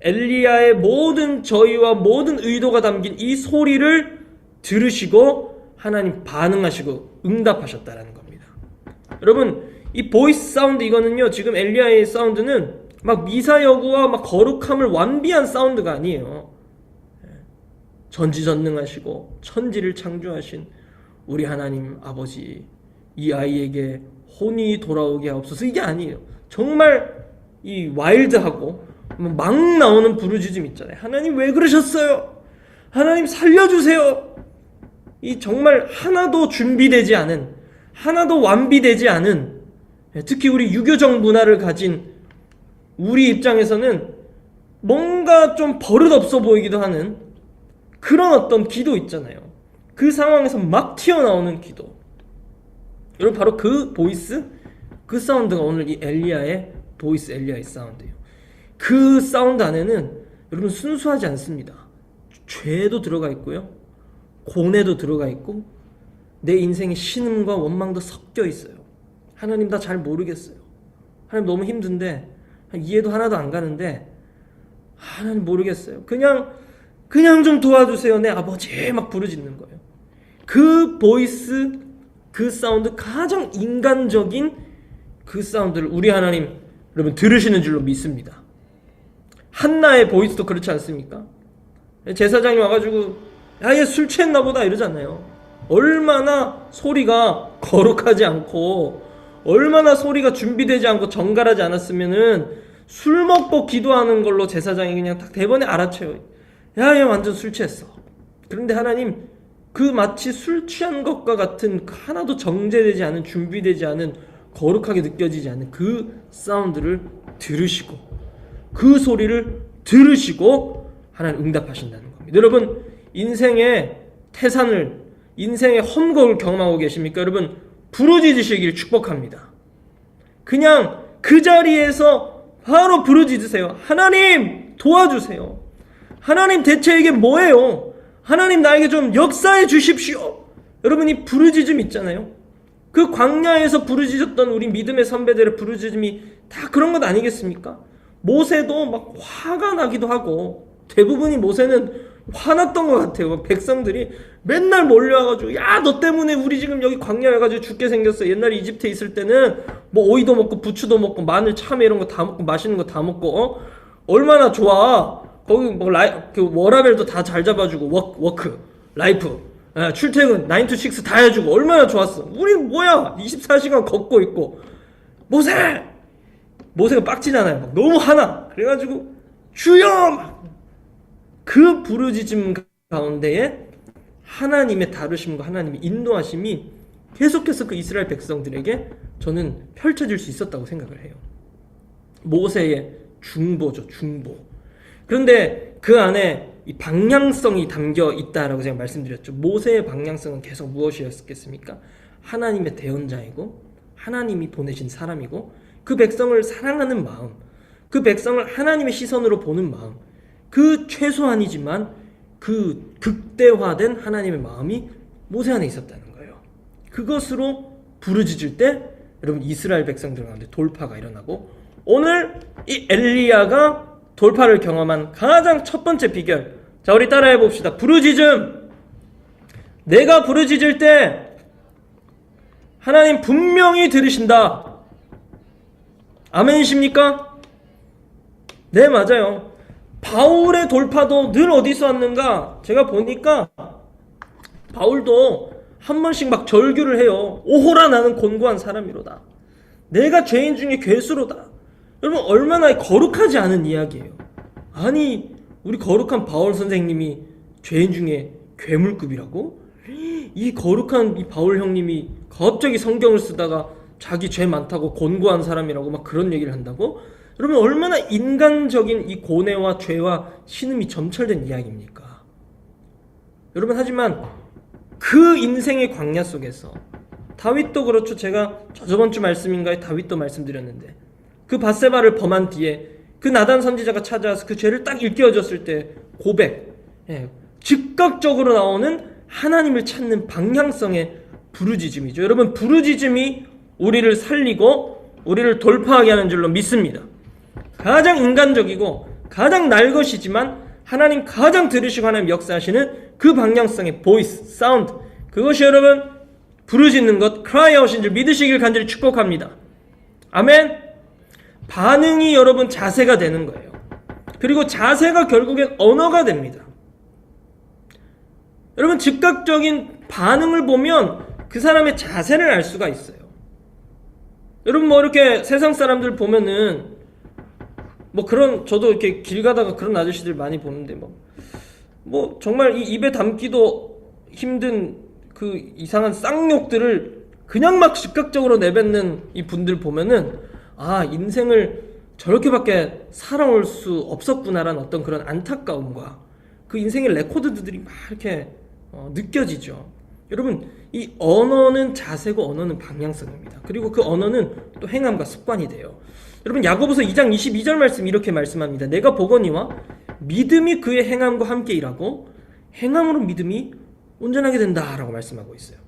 엘리야의 모든 저희와 모든 의도가 담긴 이 소리를 들으시고 하나님 반응하시고 응답하셨다라는 겁니다. 여러분, 이 보이스 사운드 이거는요, 지금 엘리야의 사운드는 막 미사여구와 막 거룩함을 완비한 사운드가 아니에요. 전지전능하시고 천지를 창조하신 우리 하나님 아버지, 이 아이에게 혼이 돌아오게 하옵소서, 이게 아니에요. 정말 이 와일드하고 막 나오는 부르짖음 있잖아요. 하나님 왜 그러셨어요? 하나님 살려주세요. 이 정말 하나도 준비되지 않은, 하나도 완비되지 않은, 특히 우리 유교적 문화를 가진 우리 입장에서는 뭔가 좀 버릇없어 보이기도 하는 그런 어떤 기도 있잖아요. 그 상황에서 막 튀어나오는 기도. 여러분, 바로 그 보이스, 그 사운드가 오늘 이 엘리야의 보이스, 엘리야의 사운드예요. 그 사운드 안에는 여러분 순수하지 않습니다. 죄도 들어가 있고요, 고뇌도 들어가 있고, 내 인생의 신음과 원망도 섞여 있어요. 하나님 나 잘 모르겠어요. 하나님 너무 힘든데, 이해도 하나도 안 가는데, 하나님 모르겠어요. 그냥 좀 도와주세요 내 아버지, 막 부르짖는 거예요. 그 보이스, 그 사운드, 가장 인간적인 그 사운드를 우리 하나님 여러분 들으시는 줄로 믿습니다. 한나의 보이스도 그렇지 않습니까? 제사장이 와가지고 야, 얘 술 취했나 보다 이러잖아요. 얼마나 소리가 거룩하지 않고, 얼마나 소리가 준비되지 않고 정갈하지 않았으면은 술 먹고 기도하는 걸로 제사장이 그냥 딱 대번에 알아채요. 야, 얘 완전 술 취했어. 그런데 하나님, 그 마치 술 취한 것과 같은 하나도 정제되지 않은, 준비되지 않은, 거룩하게 느껴지지 않는 그 사운드를 들으시고, 그 소리를 들으시고 하나님 응답하신다는 겁니다. 여러분, 인생의 태산을, 인생의 험곡을 경험하고 계십니까? 여러분, 부르짖으시길 축복합니다. 그냥 그 자리에서 바로 부르짖으세요. 하나님 도와주세요. 하나님 대체 이게 뭐예요? 하나님 나에게 좀 역사해 주십시오. 여러분, 이 부르짖음 있잖아요. 그 광야에서 부르짖었던 우리 믿음의 선배들의 부르짖음이 다 그런 것 아니겠습니까? 모세도 막 화가 나기도 하고, 대부분이 모세는 화났던 것 같아요. 백성들이 맨날 몰려와가지고 야, 너 때문에 우리 지금 여기 광야에 와가지고 죽게 생겼어. 옛날에 이집트에 있을 때는 뭐 오이도 먹고 부추도 먹고 마늘 참외 이런 거 다 먹고 맛있는 거 다 먹고 얼마나 좋아. 거기 뭐 그 워라벨도 다 잘 잡아주고 워크 라이프 출퇴근 9 to 6 다 해주고 얼마나 좋았어. 우리 뭐야 24시간 걷고 있고. 모세가 빡치잖아요. 막 너무 화나. 그래가지고 주여, 그 부르짖음 가운데에 하나님의 다루심과 하나님의 인도하심이 계속해서 그 이스라엘 백성들에게 저는 펼쳐질 수 있었다고 생각을 해요. 모세의 중보죠, 중보. 그런데 그 안에 이 방향성이 담겨 있다라고 제가 말씀드렸죠. 모세의 방향성은 계속 무엇이었겠습니까? 하나님의 대언자이고, 하나님이 보내신 사람이고, 그 백성을 사랑하는 마음, 그 백성을 하나님의 시선으로 보는 마음, 그 최소한이지만 그 극대화된 하나님의 마음이 모세 안에 있었다는 거예요. 그것으로 부르짖을 때 여러분 이스라엘 백성들 가운데 돌파가 일어나고, 오늘 이 엘리야가 돌파를 경험한 가장 첫 번째 비결, 자 우리 따라해 봅시다. 부르짖음. 내가 부르짖을 때 하나님 분명히 들으신다. 아멘이십니까? 네, 맞아요. 바울의 돌파도 늘 어디서 왔는가? 제가 보니까 바울도 한 번씩 막 절규를 해요. 오호라 나는 곤고한 사람이로다. 내가 죄인 중에 괴수로다. 여러분, 얼마나 거룩하지 않은 이야기예요. 아니, 우리 거룩한 바울 선생님이 죄인 중에 괴물급이라고? 이 거룩한 이 바울 형님이 갑자기 성경을 쓰다가 자기 죄 많다고 곤고한 사람이라고 막 그런 얘기를 한다고? 여러분, 얼마나 인간적인 이 고뇌와 죄와 신음이 점철된 이야기입니까? 여러분, 하지만 그 인생의 광야 속에서 다윗도 그렇죠. 제가 저번 주 말씀인가에 다윗도 말씀드렸는데, 그 밧세바를 범한 뒤에 그 나단 선지자가 찾아와서 그 죄를 딱 일깨워줬을 때 고백, 즉각적으로 나오는 하나님을 찾는 방향성의 부르짖음이죠. 여러분, 부르짖음이 우리를 살리고 우리를 돌파하게 하는 줄로 믿습니다. 가장 인간적이고 가장 날 것이지만 하나님 가장 들으시고 하나님 역사하시는 그 방향성의 보이스, 사운드, 그것이 여러분 부르짖는 것, 크라이아웃인 줄 믿으시길 간절히 축복합니다. 아멘. 반응이 여러분 자세가 되는 거예요. 그리고 자세가 결국엔 언어가 됩니다. 여러분 즉각적인 반응을 보면 그 사람의 자세를 알 수가 있어요. 여러분 뭐 이렇게 세상 사람들 보면은 뭐 그런, 저도 이렇게 길 가다가 그런 아저씨들 많이 보는데 뭐 정말 이 입에 담기도 힘든 그 이상한 쌍욕들을 그냥 막 즉각적으로 내뱉는 이 분들 보면은 아, 인생을 저렇게밖에 살아올 수 없었구나라는 어떤 그런 안타까움과 그 인생의 레코드들이 막 이렇게 느껴지죠. 여러분 이 언어는 자세고 언어는 방향성입니다. 그리고 그 언어는 또 행함과 습관이 돼요. 여러분 야고보서 2장 22절 말씀 이렇게 말씀합니다. 내가 보거니와 믿음이 그의 행함과 함께 일하고 행함으로 믿음이 온전하게 된다 라고 말씀하고 있어요.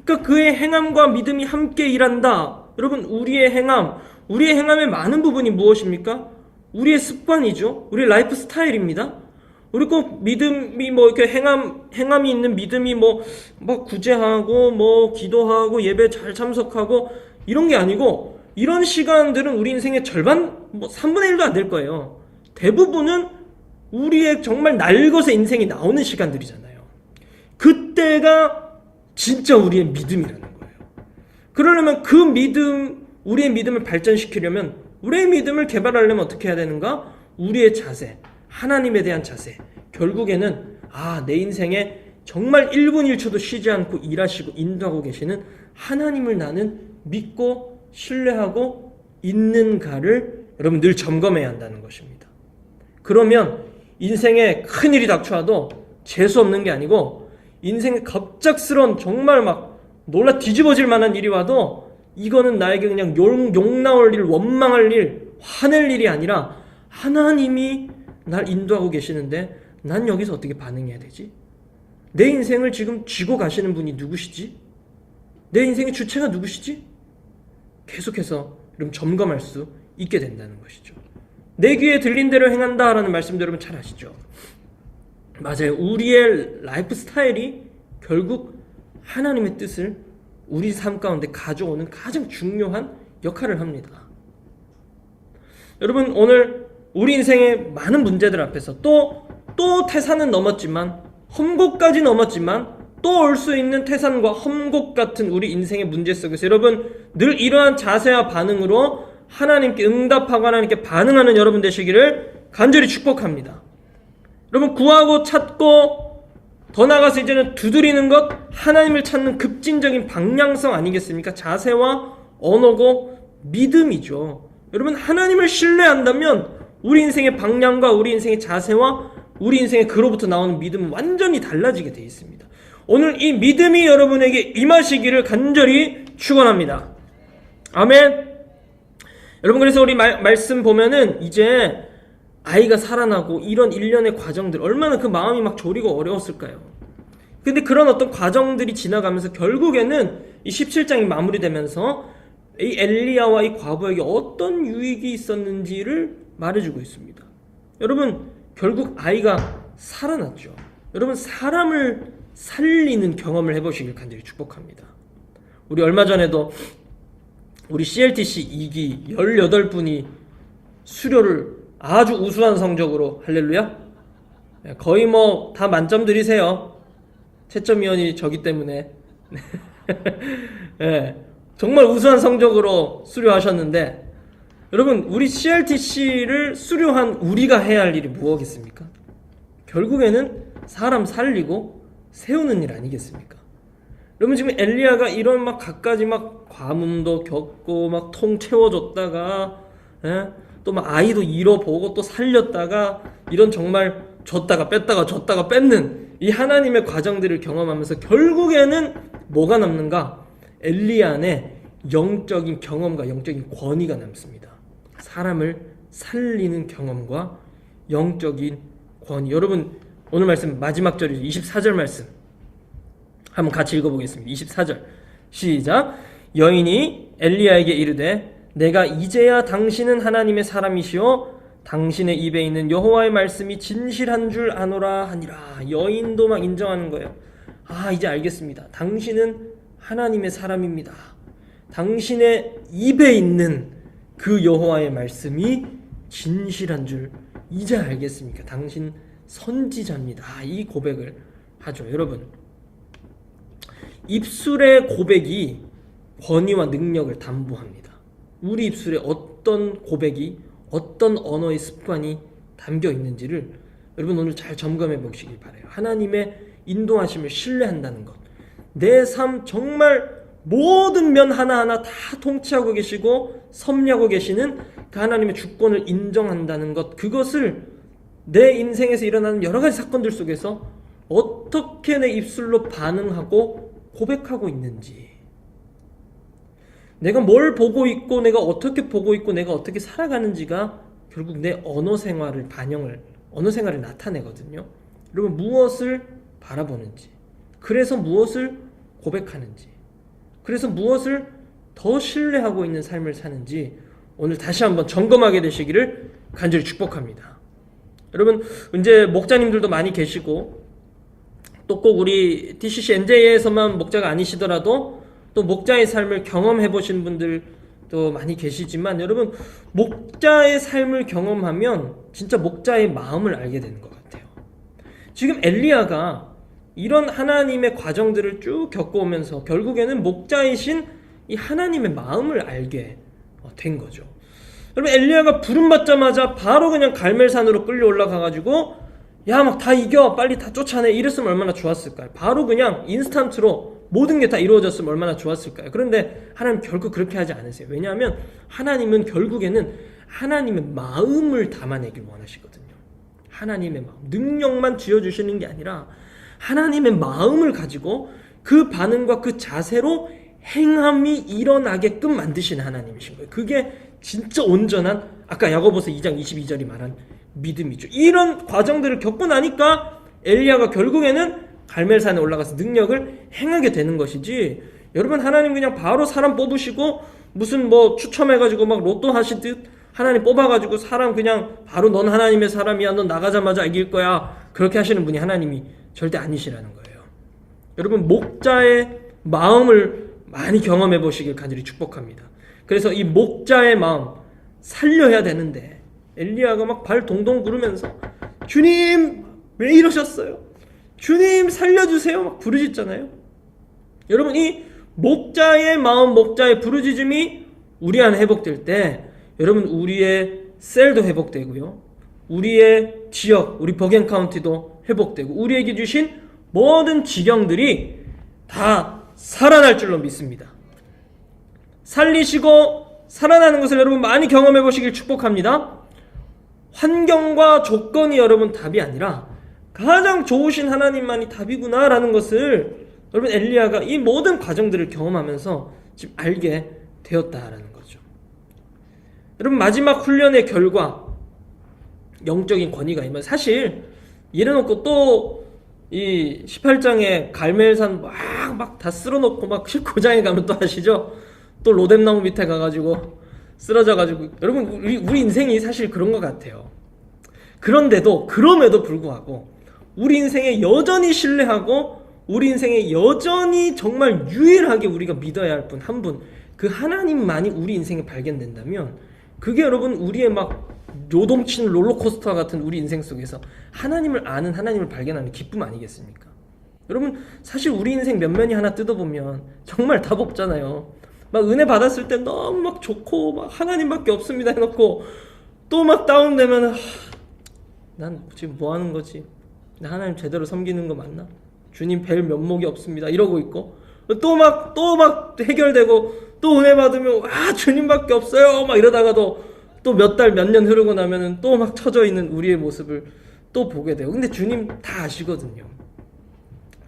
그러니까 그의 행함과 믿음이 함께 일한다. 여러분 우리의 행함의 많은 부분이 무엇입니까? 우리의 습관이죠. 우리의 라이프 스타일입니다. 우리 꼭 믿음이 뭐 이렇게 행함이 있는 믿음이 뭐 구제하고 뭐 기도하고 예배 잘 참석하고 이런 게 아니고, 이런 시간들은 우리 인생의 절반, 뭐 3분의 1도 안 될 거예요. 대부분은 우리의 정말 날것의 인생이 나오는 시간들이잖아요. 그때가 진짜 우리의 믿음이라는 거예요. 그러려면 그 믿음, 우리의 믿음을 발전시키려면, 우리의 믿음을 개발하려면 어떻게 해야 되는가? 우리의 자세, 하나님에 대한 자세. 결국에는 내 인생에 정말 1분 1초도 쉬지 않고 일하시고 인도하고 계시는 하나님을 나는 믿고 신뢰하고 있는가를 여러분 늘 점검해야 한다는 것입니다. 그러면 인생에 큰일이 닥쳐와도 재수 없는 게 아니고, 인생에 갑작스러운 정말 막 놀라 뒤집어질 만한 일이 와도 이거는 나에게 그냥 욕 나올 일, 원망할 일, 화낼 일이 아니라 하나님이 날 인도하고 계시는데 난 여기서 어떻게 반응해야 되지? 내 인생을 지금 쥐고 가시는 분이 누구시지? 내 인생의 주체가 누구시지? 계속해서 여러분 점검할 수 있게 된다는 것이죠. 내 귀에 들린 대로 행한다라는 말씀도 여러분 잘 아시죠? 맞아요. 우리의 라이프 스타일이 결국 하나님의 뜻을 우리 삶 가운데 가져오는 가장 중요한 역할을 합니다. 여러분 오늘 우리 인생의 많은 문제들 앞에서 또 태산은 넘었지만, 험곡까지 넘었지만 또 올 수 있는 태산과 험곡 같은 우리 인생의 문제 속에서 여러분 늘 이러한 자세와 반응으로 하나님께 응답하고 하나님께 반응하는 여러분 되시기를 간절히 축복합니다. 여러분 구하고 찾고 더 나아가서 이제는 두드리는 것, 하나님을 찾는 급진적인 방향성 아니겠습니까? 자세와 언어고 믿음이죠. 여러분 하나님을 신뢰한다면 우리 인생의 방향과 우리 인생의 자세와 우리 인생의 그로부터 나오는 믿음은 완전히 달라지게 되어 있습니다. 오늘 이 믿음이 여러분에게 임하시기를 간절히 축원합니다. 아멘. 여러분 그래서 우리 말씀 보면은 이제 아이가 살아나고 이런 일련의 과정들, 얼마나 그 마음이 막 졸이고 어려웠을까요? 근데 그런 어떤 과정들이 지나가면서 결국에는 이 17장이 마무리되면서 이 엘리야와 이 과부에게 어떤 유익이 있었는지를 말해주고 있습니다. 여러분 결국 아이가 살아났죠. 여러분 사람을 살리는 경험을 해보시길 간절히 축복합니다. 우리 얼마 전에도 우리 CLTC 2기 18분이 수료를 아주 우수한 성적으로, 할렐루야, 거의 뭐 다 만점들이세요. 채점위원이 저기 때문에 네, 정말 우수한 성적으로 수료하셨는데, 여러분 우리 CLTC를 수료한 우리가 해야 할 일이 무엇이겠습니까? 결국에는 사람 살리고 세우는 일 아니겠습니까? 여러분 지금 엘리야가 이런 막 갖가지 막 과문도 겪고 막 통 채워줬다가 또 막 아이도 잃어보고 또 살렸다가 이런 정말 줬다가 뺐다가 뺏는 이 하나님의 과정들을 경험하면서 결국에는 뭐가 남는가? 엘리야 안에 영적인 경험과 영적인 권위가 남습니다. 사람을 살리는 경험과 영적인 권위. 여러분 오늘 말씀 마지막 절이죠. 24절 말씀 한번 같이 읽어보겠습니다. 24절 시작. 여인이 엘리야에게 이르되 내가 이제야 당신은 하나님의 사람이시오 당신의 입에 있는 여호와의 말씀이 진실한 줄 아노라 하니라. 여인도 막 인정하는 거예요. 아, 이제 알겠습니다. 당신은 하나님의 사람입니다. 당신의 입에 있는 그 여호와의 말씀이 진실한 줄 이제 알겠습니까? 당신 선지자입니다. 이 고백을 하죠. 여러분, 입술의 고백이 권위와 능력을 담보합니다. 우리 입술에 어떤 고백이, 어떤 언어의 습관이 담겨 있는지를 여러분 오늘 잘 점검해 보시길 바라요. 하나님의 인도하심을 신뢰한다는 것, 내 삶 정말 모든 면 하나하나 다 통치하고 계시고 섭리하고 계시는 그 하나님의 주권을 인정한다는 것, 그것을 내 인생에서 일어나는 여러 가지 사건들 속에서 어떻게 내 입술로 반응하고 고백하고 있는지, 내가 뭘 보고 있고 내가 어떻게 보고 있고 내가 어떻게 살아가는지가 결국 내 언어 생활을 언어 생활을 나타내거든요. 여러분, 무엇을 바라보는지, 그래서 무엇을 고백하는지, 그래서 무엇을 더 신뢰하고 있는 삶을 사는지 오늘 다시 한번 점검하게 되시기를 간절히 축복합니다. 여러분, 이제 목자님들도 많이 계시고 또 꼭 우리 DCC NJ에서만 목자가 아니시더라도 또 목자의 삶을 경험해 보신 분들도 많이 계시지만, 여러분, 목자의 삶을 경험하면 진짜 목자의 마음을 알게 되는 것 같아요. 지금 엘리야가 이런 하나님의 과정들을 쭉 겪어오면서 결국에는 목자이신 이 하나님의 마음을 알게 된 거죠. 여러분, 엘리야가 부름 받자마자 바로 그냥 갈멜산으로 끌려 올라가가지고 야, 막 다 이겨, 빨리 다 쫓아내, 이랬으면 얼마나 좋았을까요? 바로 그냥 인스턴트로 모든 게 다 이루어졌으면 얼마나 좋았을까요? 그런데 하나님 결국 그렇게 하지 않으세요. 왜냐하면 하나님은 결국에는 하나님의 마음을 담아내길 원하시거든요. 하나님의 마음, 능력만 쥐어주시는 게 아니라 하나님의 마음을 가지고 그 반응과 그 자세로 행함이 일어나게끔 만드시는 하나님이신 거예요. 그게 진짜 온전한, 아까 야고보서 2장 22절이 말한 믿음이죠. 이런 과정들을 겪고 나니까 엘리야가 결국에는 갈멜산에 올라가서 능력을 행하게 되는 것이지, 여러분, 하나님 그냥 바로 사람 뽑으시고 무슨 뭐 추첨해가지고 막 로또 하시듯 하나님 뽑아가지고 사람 그냥 바로 넌 하나님의 사람이야, 넌 나가자마자 이길 거야, 그렇게 하시는 분이 하나님이 절대 아니시라는 거예요. 여러분, 목자의 마음을 많이 경험해 보시길 간절히 축복합니다. 그래서 이 목자의 마음 살려야 되는데 엘리야가 막 발 동동 구르면서 주님 왜 이러셨어요? 주님 살려주세요 막 부르짖잖아요. 여러분, 이 목자의 마음, 목자의 부르짖음이 우리 안에 회복될 때 여러분, 우리의 셀도 회복되고요, 우리의 지역, 우리 버겐 카운티도 회복되고 우리에게 주신 모든 지경들이 다 살아날 줄로 믿습니다. 살리시고 살아나는 것을 여러분 많이 경험해 보시길 축복합니다. 환경과 조건이 여러분 답이 아니라 가장 좋으신 하나님만이 답이구나 라는 것을 여러분 엘리야가 이 모든 과정들을 경험하면서 지금 알게 되었다라는 거죠. 여러분, 마지막 훈련의 결과 영적인 권위가 임한, 사실 이래놓고 또 이 18장에 갈멜산 막 다 쓸어놓고 막 19장에 가면 또 아시죠? 또 로뎀나무 밑에 가가지고 쓰러져가지고, 여러분, 우리 인생이 사실 그런 것 같아요. 그런데도, 그럼에도 불구하고 우리 인생에 여전히 신뢰하고 우리 인생에 여전히 정말 유일하게 우리가 믿어야 할 분 한 분, 그 하나님만이 우리 인생에 발견된다면 그게 여러분 우리의 막 요동치는 롤러코스터 같은 우리 인생 속에서 하나님을 아는, 하나님을 발견하는 기쁨 아니겠습니까? 여러분, 사실 우리 인생 몇 면이 하나 뜯어보면 정말 답 없잖아요. 막 은혜 받았을 때 너무 막 좋고 막 하나님밖에 없습니다 해놓고 또 막 다운되면 난 지금 뭐 하는 거지? 나 하나님 제대로 섬기는 거 맞나? 주님 뵐 면목이 없습니다 이러고 있고, 또 막 해결되고 또 은혜 받으면 주님밖에 없어요 막 이러다가도 또 몇 달 몇 년 흐르고 나면은 또 막 처져 있는 우리의 모습을 또 보게 돼요. 근데 주님 다 아시거든요.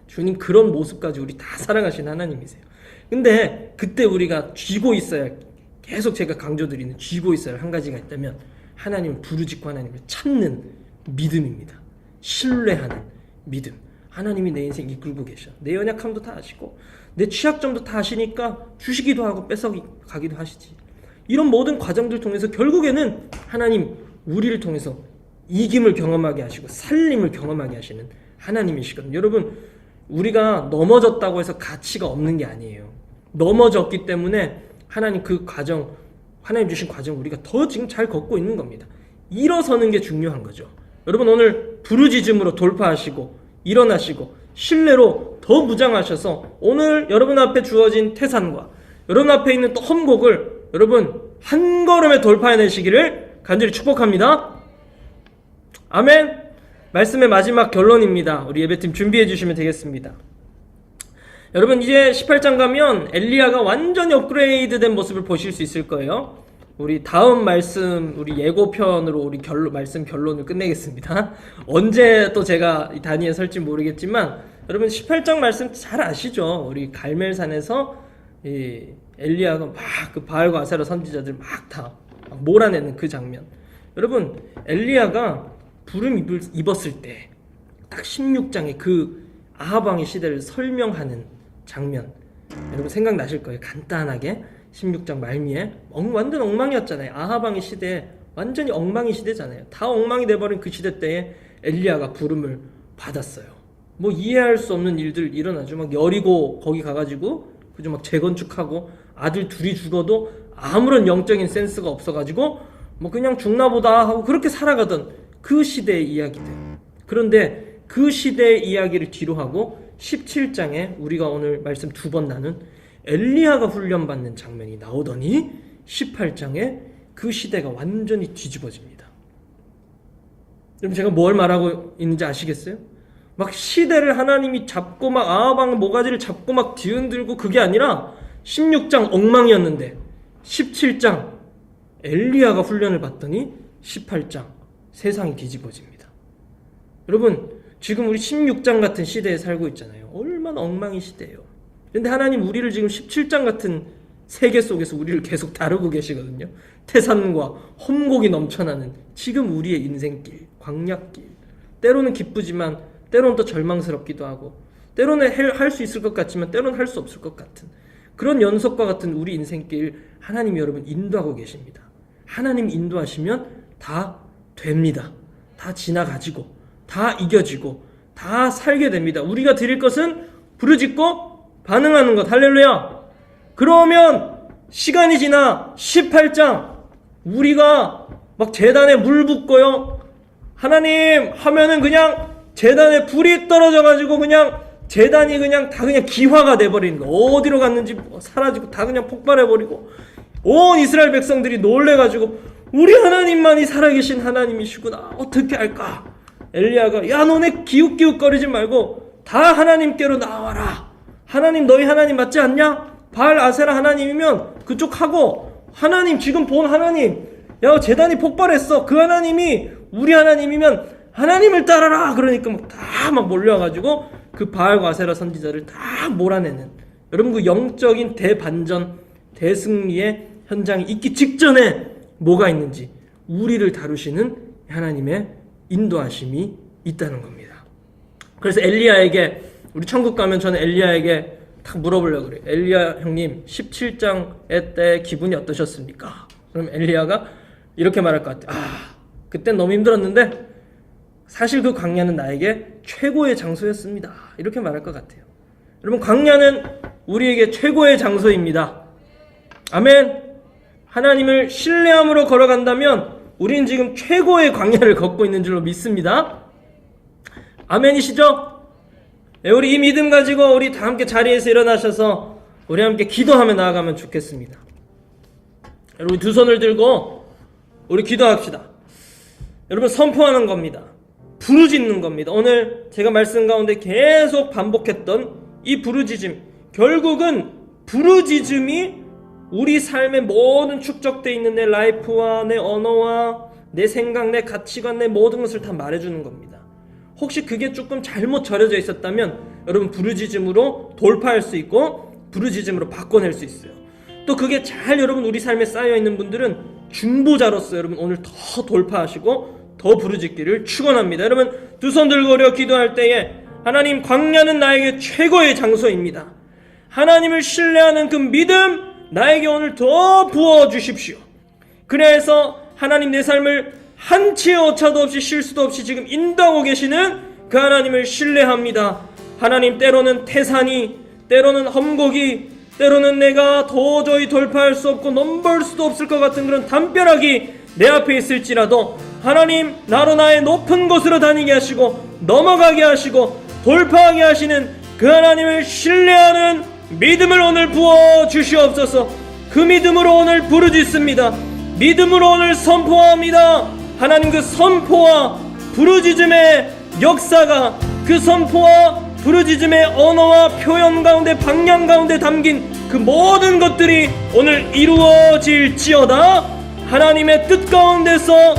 주님 그런 모습까지 우리 다 사랑하신 하나님이세요. 근데 그때 우리가 쥐고 있어야, 계속 제가 강조드리는 쥐고 있어야 할 한 가지가 있다면 하나님을 부르짖고 하나님을 찾는 믿음입니다. 신뢰하는 믿음. 하나님이 내 인생 이끌고 계셔. 내 연약함도 다 아시고 내 취약점도 다 아시니까 주시기도 하고 뺏어가기도 하시지. 이런 모든 과정들 통해서 결국에는 하나님 우리를 통해서 이김을 경험하게 하시고 살림을 경험하게 하시는 하나님이시거든요. 여러분, 우리가 넘어졌다고 해서 가치가 없는 게 아니에요. 넘어졌기 때문에 하나님 그 과정, 하나님 주신 과정 우리가 더 지금 잘 걷고 있는 겁니다. 일어서는 게 중요한 거죠. 여러분, 오늘 부르짖음으로 돌파하시고 일어나시고 신뢰로 더 무장하셔서 오늘 여러분 앞에 주어진 태산과 여러분 앞에 있는 또 험곡을 여러분 한 걸음에 돌파해내시기를 간절히 축복합니다. 아멘. 말씀의 마지막 결론입니다. 우리 예배팀 준비해 주시면 되겠습니다. 여러분, 이제 18장 가면 엘리야가 완전히 업그레이드된 모습을 보실 수 있을 거예요. 우리 다음 말씀, 우리 예고편으로 우리 말씀 결론을 끝내겠습니다. 언제 또 제가 이 단위에 설지 모르겠지만 여러분 18장 말씀 잘 아시죠? 우리 갈멜산에서 이 엘리야가 막 그 바알과 아세라 선지자들 막 다 몰아내는 그 장면. 여러분, 엘리야가 부름 입었을 때 딱 16장에 그 아합 왕의 시대를 설명하는 장면 여러분 생각나실 거예요. 간단하게 16장 말미에 완전 엉망이었잖아요. 아합 왕의 시대에 완전히 엉망이 시대잖아요. 다 엉망이 돼버린 그 시대 때에 엘리야가 부름을 받았어요. 뭐 이해할 수 없는 일들 일어나죠. 막 여리고 거기 가가지고 그죠, 막 재건축하고 아들 둘이 죽어도 아무런 영적인 센스가 없어가지고 뭐 그냥 죽나보다 하고 그렇게 살아가던 그 시대의 이야기들. 그런데 그 시대의 이야기를 뒤로 하고 17장에 우리가 오늘 말씀 2번 나눈 엘리야가 훈련받는 장면이 나오더니 18장에 그 시대가 완전히 뒤집어집니다. 여러분, 제가 뭘 말하고 있는지 아시겠어요? 막 시대를 하나님이 잡고 막 아합 왕 모가지를 잡고 막 뒤흔들고 그게 아니라 16장 엉망이었는데 17장 엘리야가 훈련을 받더니 18장 세상이 뒤집어집니다. 여러분, 지금 우리 16장 같은 시대에 살고 있잖아요. 얼마나 엉망인 시대예요. 그런데 하나님 우리를 지금 17장 같은 세계 속에서 우리를 계속 다루고 계시거든요. 태산과 험곡이 넘쳐나는 지금 우리의 인생길, 광야길. 때로는 기쁘지만 때로는 또 절망스럽기도 하고 때로는 할 수 있을 것 같지만 때로는 할 수 없을 것 같은 그런 연속과 같은 우리 인생길 하나님이 여러분 인도하고 계십니다. 하나님 인도하시면 다 됩니다. 다 지나가지고 다 이겨지고 다 살게 됩니다. 우리가 드릴 것은 부르짖고 반응하는 것. 할렐루야. 그러면 시간이 지나 18장 우리가 막 제단에 물 붓고요 하나님 하면은 그냥 제단에 불이 떨어져가지고 그냥 제단이 그냥 다 그냥 기화가 돼버리는 거. 어디로 갔는지 사라지고 다 그냥 폭발해버리고 온 이스라엘 백성들이 놀래가지고 우리 하나님만이 살아계신 하나님이시구나. 어떻게 할까? 엘리야가 야 너네 기웃기웃거리지 말고 다 하나님께로 나와라. 하나님 너희 하나님 맞지 않냐? 바알 아세라 하나님이면 그쪽 하고 하나님 지금 본 하나님 야 제단이 폭발했어. 그 하나님이 우리 하나님이면 하나님을 따라라. 그러니까 막 몰려가지고 그 바알과 아세라 선지자를 다 몰아내는 여러분 그 영적인 대반전 대승리의 현장이 있기 직전에 뭐가 있는지 우리를 다루시는 하나님의 인도하심이 있다는 겁니다. 그래서 엘리야에게 우리 천국 가면 저는 엘리야에게 딱 물어보려고 그래요. 엘리야 형님 17장 때 기분이 어떠셨습니까? 그럼 엘리야가 이렇게 말할 것 같아요. 그땐 너무 힘들었는데 사실 그 광야는 나에게 최고의 장소였습니다. 이렇게 말할 것 같아요. 여러분 광야는 우리에게 최고의 장소입니다. 아멘. 하나님을 신뢰함으로 걸어간다면 우리는 지금 최고의 광야를 걷고 있는 줄로 믿습니다. 아멘이시죠? 네, 우리 이 믿음 가지고 우리 다 함께 자리에서 일어나셔서 우리 함께 기도하며 나아가면 좋겠습니다. 여러분 두 손을 들고 우리 기도합시다. 여러분 선포하는 겁니다. 부르짖는 겁니다. 오늘 제가 말씀 가운데 계속 반복했던 이 부르짖음, 결국은 부르짖음이 우리 삶의 모든 축적되어 있는 내 라이프와 내 언어와 내 생각, 내 가치관, 내 모든 것을 다 말해주는 겁니다. 혹시 그게 조금 잘못 절여져 있었다면 여러분 부르짖음으로 돌파할 수 있고 부르짖음으로 바꿔낼 수 있어요. 또 그게 잘 여러분 우리 삶에 쌓여있는 분들은 중보자로서 여러분 오늘 더 돌파하시고 더 부르짖기를 축원합니다. 여러분 두 손 들고 우리가 기도할 때에 하나님 광야는 나에게 최고의 장소입니다. 하나님을 신뢰하는 그 믿음 나에게 오늘 더 부어주십시오. 그래서 하나님 내 삶을 한치의 오차도 없이 실수도 없이 지금 인도하고 계시는 그 하나님을 신뢰합니다. 하나님, 때로는 태산이, 때로는 험곡이, 때로는 내가 도저히 돌파할 수 없고 넘볼 수도 없을 것 같은 그런 담벼락이 내 앞에 있을지라도 하나님, 나로 나의 높은 곳으로 다니게 하시고 넘어가게 하시고 돌파하게 하시는 그 하나님을 신뢰하는 믿음을 오늘 부어 주시옵소서. 그 믿음으로 오늘 부르짖습니다. 믿음으로 오늘 선포합니다. 하나님, 그 선포와 부르짖음의 역사가, 그 선포와 부르짖음의 언어와 표현 가운데, 방향 가운데 담긴 그 모든 것들이 오늘 이루어질지어다. 하나님의 뜻 가운데서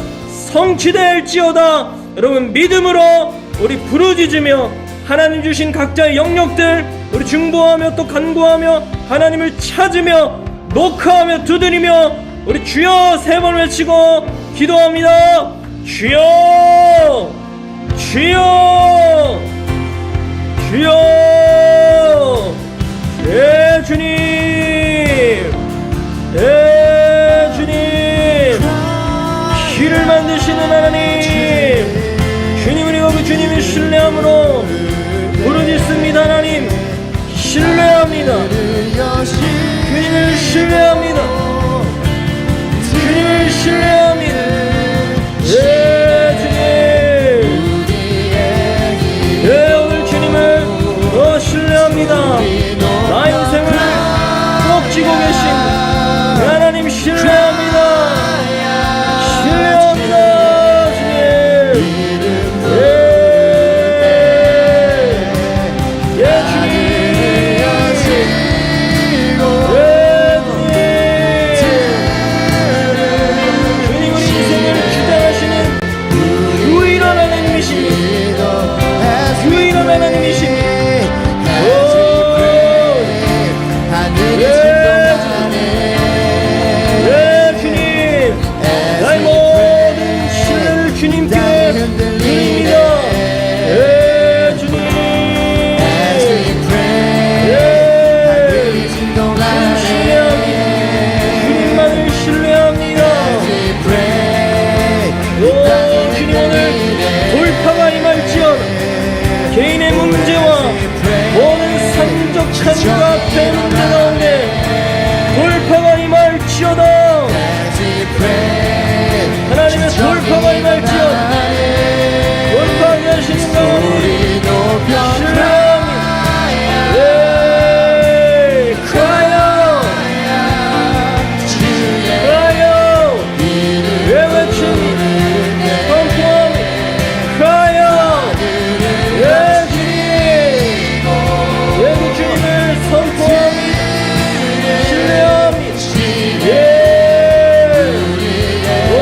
성취될지어다. 여러분, 믿음으로 우리 부르짖으며 하나님 주신 각자의 영역들 우리 중보하며 또 간구하며 하나님을 찾으며 녹화하며 두드리며 우리 주여 3번 외치고 기도합니다. 주여, 주여, 주여. 예, 주님, 예, 주님. 길을 만드시는 하나님, 주님을 이거 그 주님을 신뢰함으로 부르짖습니다. 하나님, 신뢰합니다. 주님을 신뢰합니다. 주님을 신뢰합니다. 예, 주님, 예, 오늘 주님을 더 신뢰합니다. 나의 인생을 꼭 쥐고 계신 하나님 신뢰합니다. 신뢰합니다. 주님, 예, 주님, 주님, 우리 인생을 주장하시는 유일한 하나님이십니다. 유일한 하나님이십니다. 개인의 문제와 모든 산적 찬과 배 문제 가운데 돌파가 임할지어다. 하나님의 돌파가 임할지어다. 돌파하게 하시는 가운데 신뢰합니다. 예, 크라이어, 크라이어, 예, 외칩니다. 선포합니다. 크라이어, 예, 주님, 예, 그 주님을 선포합니다. 신뢰합니다. 예, 오,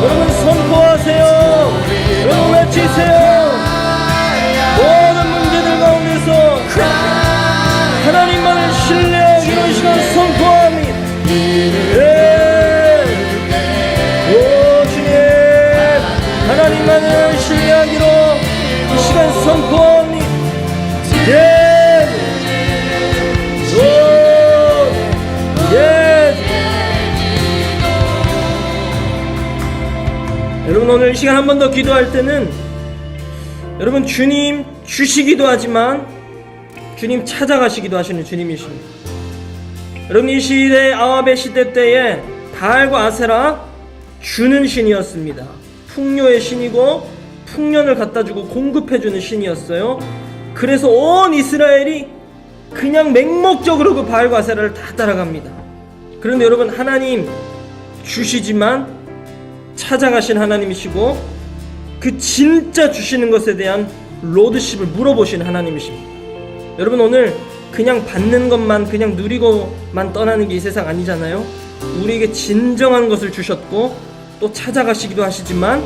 여러분 선포하세요. 여러분 외치세요. 모든 문제들 가운데서 하나님만을 신뢰하기로 이 시간 선포합니다. 예, 오, 주님, 하나님만을 신뢰하기로 이 시간 선포합니다. 예, 오, 예. 여러분, 오늘 이 시간 한 번 더 기도할 때는 여러분, 주님 주시기도 하지만 주님 찾아가시기도 하시는 주님이십니다. 여러분, 이 시대 아합의 시대 때에 바알과 아세라 주는 신이었습니다. 풍요의 신이고 풍년을 갖다주고 공급해주는 신이었어요. 그래서 온 이스라엘이 그냥 맹목적으로 그 바알과 아세라를 다 따라갑니다. 그런데 여러분, 하나님 주시지만 찾아가신 하나님이시고 그 진짜 주시는 것에 대한 로드십을 물어보시는 하나님이십니다. 여러분, 오늘 그냥 받는 것만, 그냥 누리고만 떠나는 게 이 세상 아니잖아요. 우리에게 진정한 것을 주셨고 또 찾아가시기도 하시지만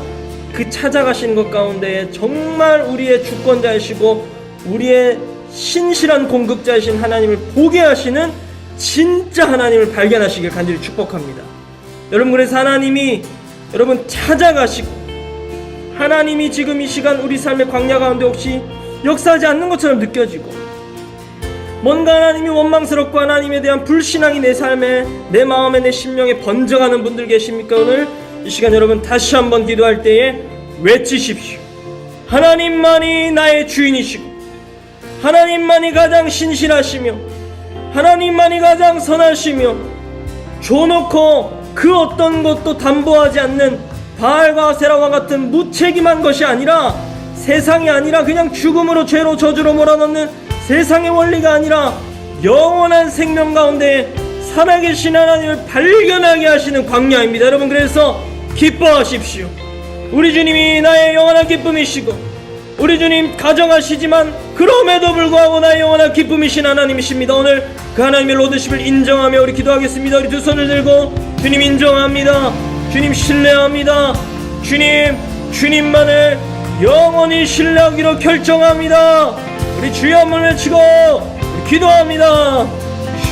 그 찾아가시는 것 가운데 정말 우리의 주권자이시고 우리의 신실한 공급자이신 하나님을 보게 하시는 진짜 하나님을 발견하시길 간절히 축복합니다. 여러분, 그래서 하나님이 여러분 찾아가시고 하나님이 지금 이 시간 우리 삶의 광야 가운데 혹시 역사하지 않는 것처럼 느껴지고 뭔가 하나님이 원망스럽고 하나님에 대한 불신앙이 내 삶에, 내 마음에, 내 심령에 번져가는 분들 계십니까? 오늘 이 시간 여러분 다시 한번 기도할 때에 외치십시오. 하나님만이 나의 주인이시고 하나님만이 가장 신실하시며 하나님만이 가장 선하시며 줘놓고 그 어떤 것도 담보하지 않는 바알과 아세라와 같은 무책임한 것이 아니라, 세상이 아니라 그냥 죽음으로 죄로 저주로 몰아넣는 세상의 원리가 아니라 영원한 생명 가운데 살아계신 하나님을 발견하게 하시는 광야입니다. 여러분, 그래서 기뻐하십시오. 우리 주님이 나의 영원한 기쁨이시고 우리 주님 가정하시지만 그럼에도 불구하고 나의 영원한 기쁨이신 하나님이십니다. 오늘 그 하나님의 로드십을 인정하며 우리 기도하겠습니다. 우리 두 손을 들고 주님 인정합니다. 주님 신뢰합니다. 주님만을 영원히 신뢰하기로 결정합니다. 우리 주여 한번 외치고 우리 기도합니다.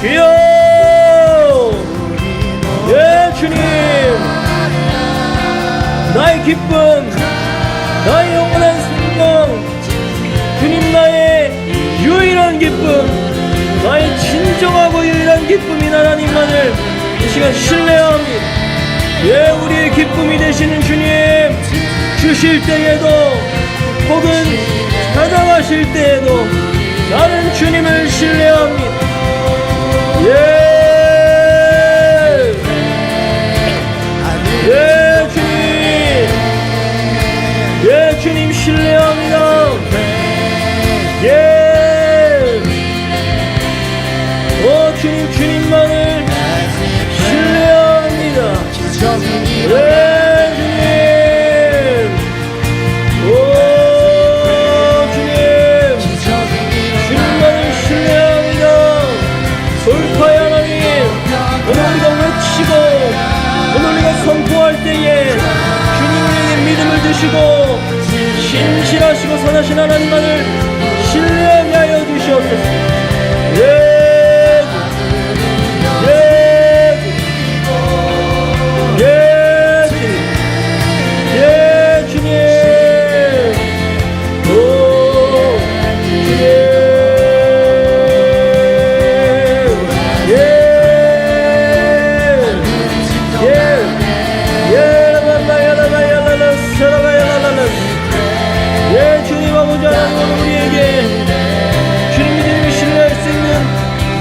주여, 예 주님, 나의 기쁨, 나의 영원한 생명, 주님 나의 유일한 기쁨, 나의 진정하고 유일한 기쁨인 하나님만을 이 시간 신뢰합니다. 예, 우리의 기쁨이 되시는 주님, 주실 때에도 혹은 사랑하실 때에도 나는 주님을 신뢰합니다. 예, 주님 신뢰합니다. 예, 주님만을 신뢰합니다. 예, 주님만을 신뢰합니다. 돌파의 하나님, 오늘 우리가 외치고 오늘 우리가 선포할 때에 주님 우리에게 믿음을 주시고 신실하시고 선하신 하나님만을 신뢰하게 하여 주시옵소서.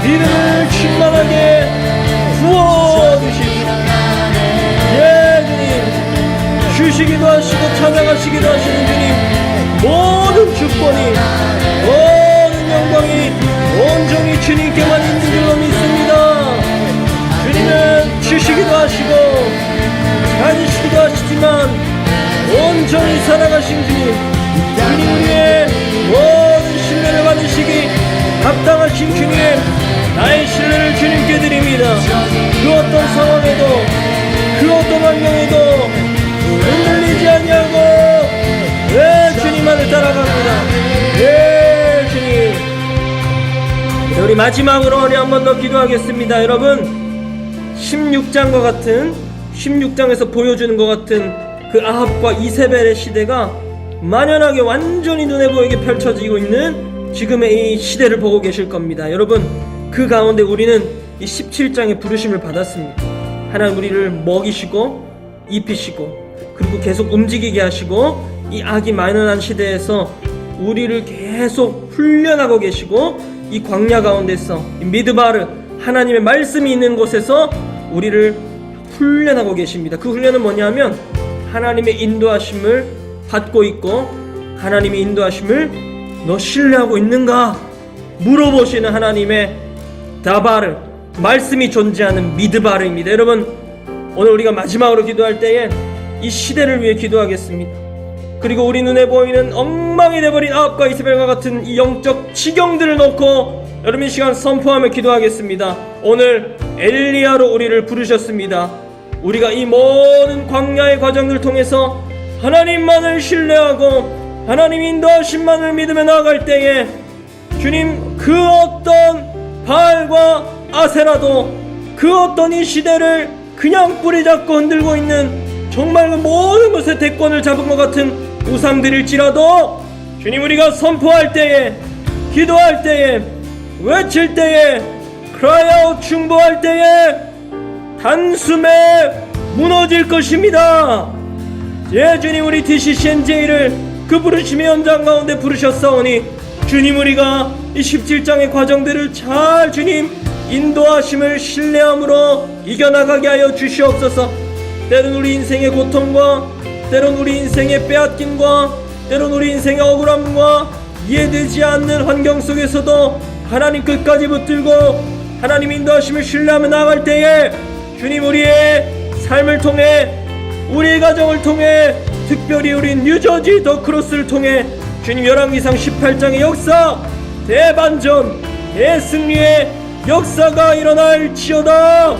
믿음을 충만하게 부어주십시오. 예, 주님, 주시기도 하시고 찬양하시기도 하시는 주님, 모든 축복이, 모든 영광이 온전히 주님께만 있는 줄로 믿습니다. 주님은 주시기도 하시고 가지시기도 하시지만 온전히 살아가신 주님, 주님 우리의 모든 신뢰를 받으시기 합당하신 주님, 나의 신뢰를 주님께 드립니다. 그 어떤 상황에도 그 어떤 환경에도 흔들리지 아니하고 예 주님만을 따라갑니다. 예 주님. 우리 마지막으로 우리 한 번 더 기도하겠습니다. 여러분, 16장과 같은 16장에서 보여주는 것 같은 그 아합과 이세벨의 시대가 만연하게 완전히 눈에 보이게 펼쳐지고 있는 지금의 이 시대를 보고 계실 겁니다. 여러분, 그 가운데 우리는 이 17장의 부르심을 받았습니다. 하나님 우리를 먹이시고 입히시고 그리고 계속 움직이게 하시고 이 악이 만연한 시대에서 우리를 계속 훈련하고 계시고 이 광야 가운데서 이 미드바르 하나님의 말씀이 있는 곳에서 우리를 훈련하고 계십니다. 그 훈련은 뭐냐면 하나님의 인도하심을 받고 있고 하나님의 인도하심을 너 신뢰하고 있는가? 물어보시는 하나님의 다바르, 말씀이 존재하는 미드바르입니다. 여러분, 오늘 우리가 마지막으로 기도할 때에 이 시대를 위해 기도하겠습니다. 그리고 우리 눈에 보이는 엉망이 되어버린 아합과 이세벨과 같은 이 영적 지경들을 놓고 여러분 이 시간 선포하며 기도하겠습니다. 오늘 엘리야로 우리를 부르셨습니다. 우리가 이 모든 광야의 과정을 통해서 하나님만을 신뢰하고 하나님 인도하심만을 믿으며 나아갈 때에 주님, 그 어떤 바알과 아세라도 그 어떤 이 시대를 그냥 뿌리잡고 흔들고 있는 정말 그 모든 것에 대권을 잡은 것 같은 우상들일지라도 주님, 우리가 선포할 때에 기도할 때에 외칠 때에 크라이아웃 중보할 때에 단숨에 무너질 것입니다. 예, 주님, 우리 DCCNJ를 그 부르심의 현장 가운데 부르셨사오니 주님, 우리가 이 17장의 과정들을 잘 주님 인도하심을 신뢰함으로 이겨나가게 하여 주시옵소서. 때론 우리 인생의 고통과 때론 우리 인생의 빼앗김과 때론 우리 인생의 억울함과 이해되지 않는 환경 속에서도 하나님 끝까지 붙들고 하나님 인도하심을 신뢰하며 나아갈 때에 주님, 우리의 삶을 통해 우리의 가정을 통해 특별히 우리 뉴저지 더 크로스를 통해 주님 열왕기상 18장의 역사, 대반전, 대승리의 역사가 일어날지어다.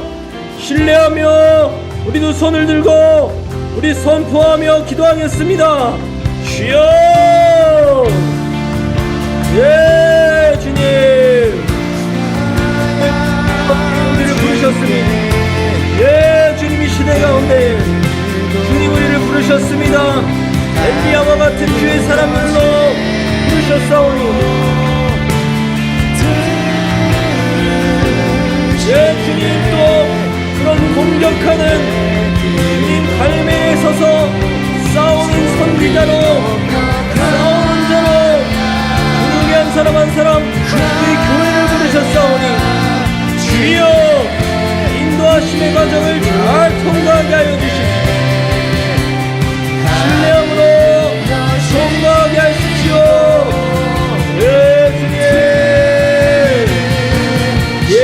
신뢰하며 우리도 손을 들고 우리 선포하며 기도하겠습니다. 주여, 예, 주님, 우리를 부르셨습니다. 예, 주님, 이 시대 가운데 주님 우리를 부르셨습니다. 엘리야와 같은 주의 사람들로 부르셨사오니 예, 주님, 또 그런 공격하는 주님 갈매에 서서 싸우는 선지자로 싸우는 자로 우리 한 사람 한 사람 우리 교회를 부르셨사오니 주여, 인도하심의 과정을 잘 통과하게 하여 주십시오. 신뢰함으로 통과하게 하십시오. 예, 주님, 예,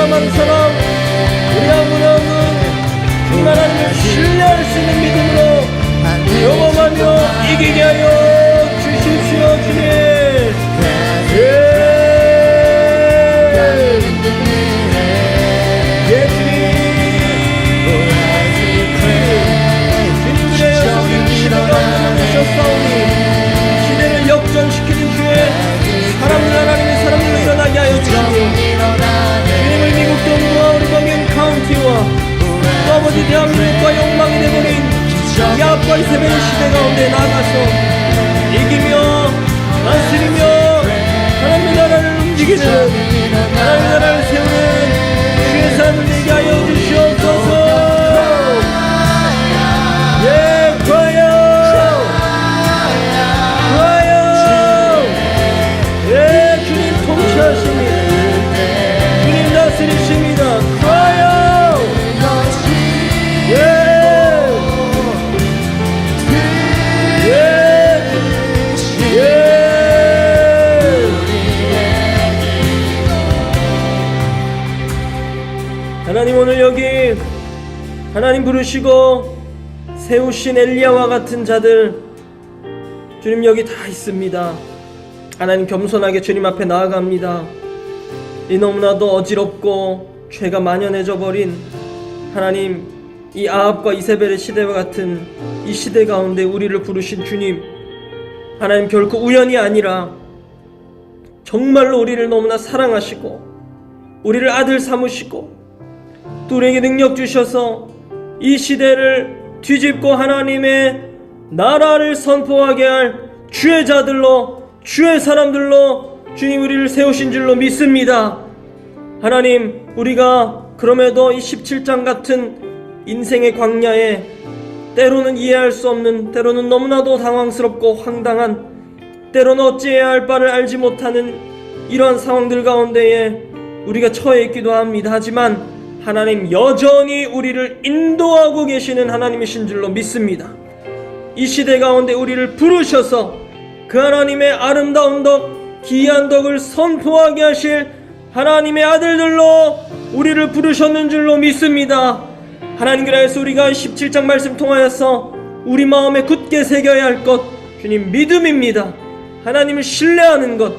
한 사람 우리 한 분 한 분 하나님을 신뢰할 수 있는 믿음으로 경험하며 이기게 하여 주십시오. 주님, 예, 주님, 주님들의 영광이 시대가 오셨사오니 시대를 역전시키는 주의 사람들, 하나님의 사람들로 일어나게 하여 주시니 미국 동부와 우리 광양 카운티와 또 아버지 대한민국과 욕망이 되버린 이 압과 이세벨의 시대 가운데 나가서 이기며 다스리며 하나님의 나라를 움직이는 하나님의 나라를 세우는 주의 삶을 되게 하여 주시옵소서. 예, 크라이아웃, 크라이아웃. 예, 주님 통치하십니다. 다스리십니다. 크라이아웃. 예, 예, 예. 하나님, 오늘 여기 하나님 부르시고 세우신 엘리야와 같은 자들 주님 여기 다 있습니다. 하나님, 겸손하게 주님 앞에 나아갑니다. 이 너무나도 어지럽고 죄가 만연해져 버린 하나님, 이 아합과 이세벨의 시대와 같은 이 시대 가운데 우리를 부르신 주님, 하나님, 결코 우연이 아니라 정말로 우리를 너무나 사랑하시고 우리를 아들 삼으시고 또 우리에게 능력 주셔서 이 시대를 뒤집고 하나님의 나라를 선포하게 할 주의 자들로, 주의 사람들로 주님 우리를 세우신 줄로 믿습니다. 하나님, 우리가 그럼에도 이 17장 같은 인생의 광야에 때로는 이해할 수 없는, 때로는 너무나도 당황스럽고 황당한, 때로는 어찌해야 할 바를 알지 못하는 이러한 상황들 가운데에 우리가 처해 있기도 합니다. 하지만 하나님, 여전히 우리를 인도하고 계시는 하나님이신 줄로 믿습니다. 이 시대 가운데 우리를 부르셔서 그 하나님의 아름다운 덕, 기이한 덕을 선포하게 하실 하나님의 아들들로 우리를 부르셨는 줄로 믿습니다. 하나님, 그래서 우리가 17장 말씀 통하여서 우리 마음에 굳게 새겨야 할 것, 주님, 믿음입니다. 하나님을 신뢰하는 것,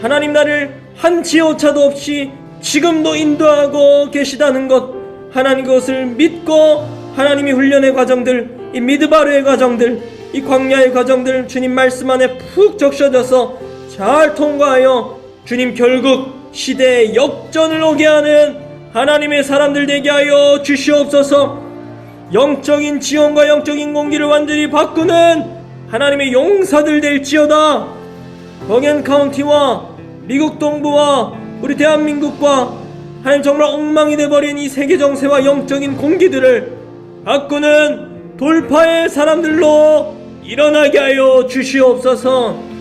하나님 나를 한치 오차도 없이 지금도 인도하고 계시다는 것, 하나님 그것을 믿고 하나님이 훈련의 과정들, 이 미드바르의 과정들, 이 광야의 과정들 주님 말씀 안에 푹 적셔져서 잘 통과하여 주님 결국 시대의 역전을 오게 하는 하나님의 사람들 되게 하여 주시옵소서. 영적인 지원과 영적인 공기를 완전히 바꾸는 하나님의 용사들 될지어다. 버겐 카운티와 미국 동부와 우리 대한민국과 하나님 정말 엉망이 돼버린 이 세계 정세와 영적인 공기들을 바꾸는 돌파의 사람들로 일어나게 하여 주시옵소서.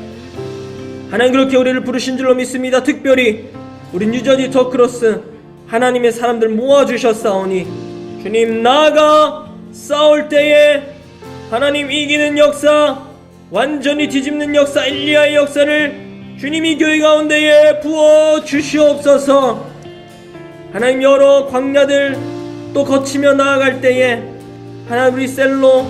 하나님 그렇게 우리를 부르신 줄로 믿습니다. 특별히 우리 뉴저지 더크로스 하나님의 사람들 모아주셨사오니 주님 나아가 싸울 때에 하나님 이기는 역사, 완전히 뒤집는 역사, 엘리야의 역사를 주님이 교회 가운데에 부어 주시옵소서. 하나님 여러 광야들 또 거치며 나아갈 때에 하나님 우리 셀로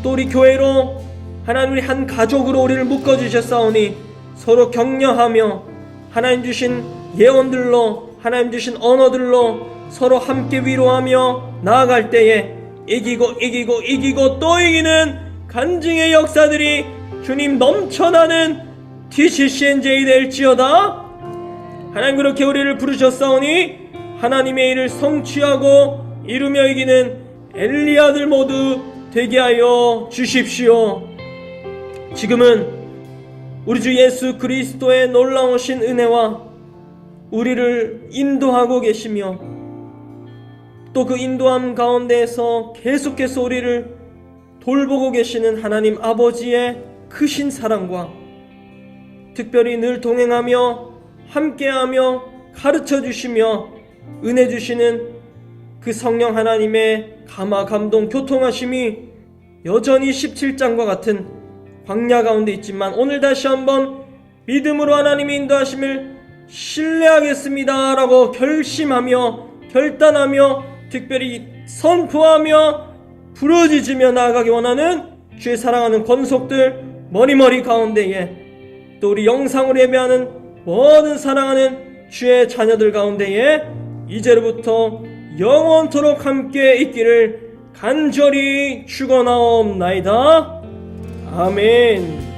또 우리 교회로 하나님 우리 한 가족으로 우리를 묶어주셨사오니 서로 격려하며 하나님 주신 예언들로 하나님 주신 언어들로 서로 함께 위로하며 나아갈 때에 이기고 또 이기는 간증의 역사들이 주님 넘쳐나는 TCCNJ 될지어다. 하나님 그렇게 우리를 부르셨사오니 하나님의 일을 성취하고 이루며 이기는 엘리야들 모두 되게 하여 주십시오. 지금은 우리 주 예수 그리스도의 놀라우신 은혜와 우리를 인도하고 계시며 또 그 인도함 가운데에서 계속해서 우리를 돌보고 계시는 하나님 아버지의 크신 사랑과 특별히 늘 동행하며 함께하며 가르쳐 주시며 은혜 주시는 그 성령 하나님의 감화 감동 교통하심이 여전히 17장과 같은 광야 가운데 있지만 오늘 다시 한번 믿음으로 하나님의 인도하심을 신뢰하겠습니다 라고 결심하며 결단하며 특별히 선포하며 부르짖으며 나아가기 원하는 주의 사랑하는 권속들 머리머리 가운데에 또 우리 영상으로 예배하는 모든 사랑하는 주의 자녀들 가운데에 이제로부터 영원토록 함께 있기를 간절히 축원하옵나이다. 아멘.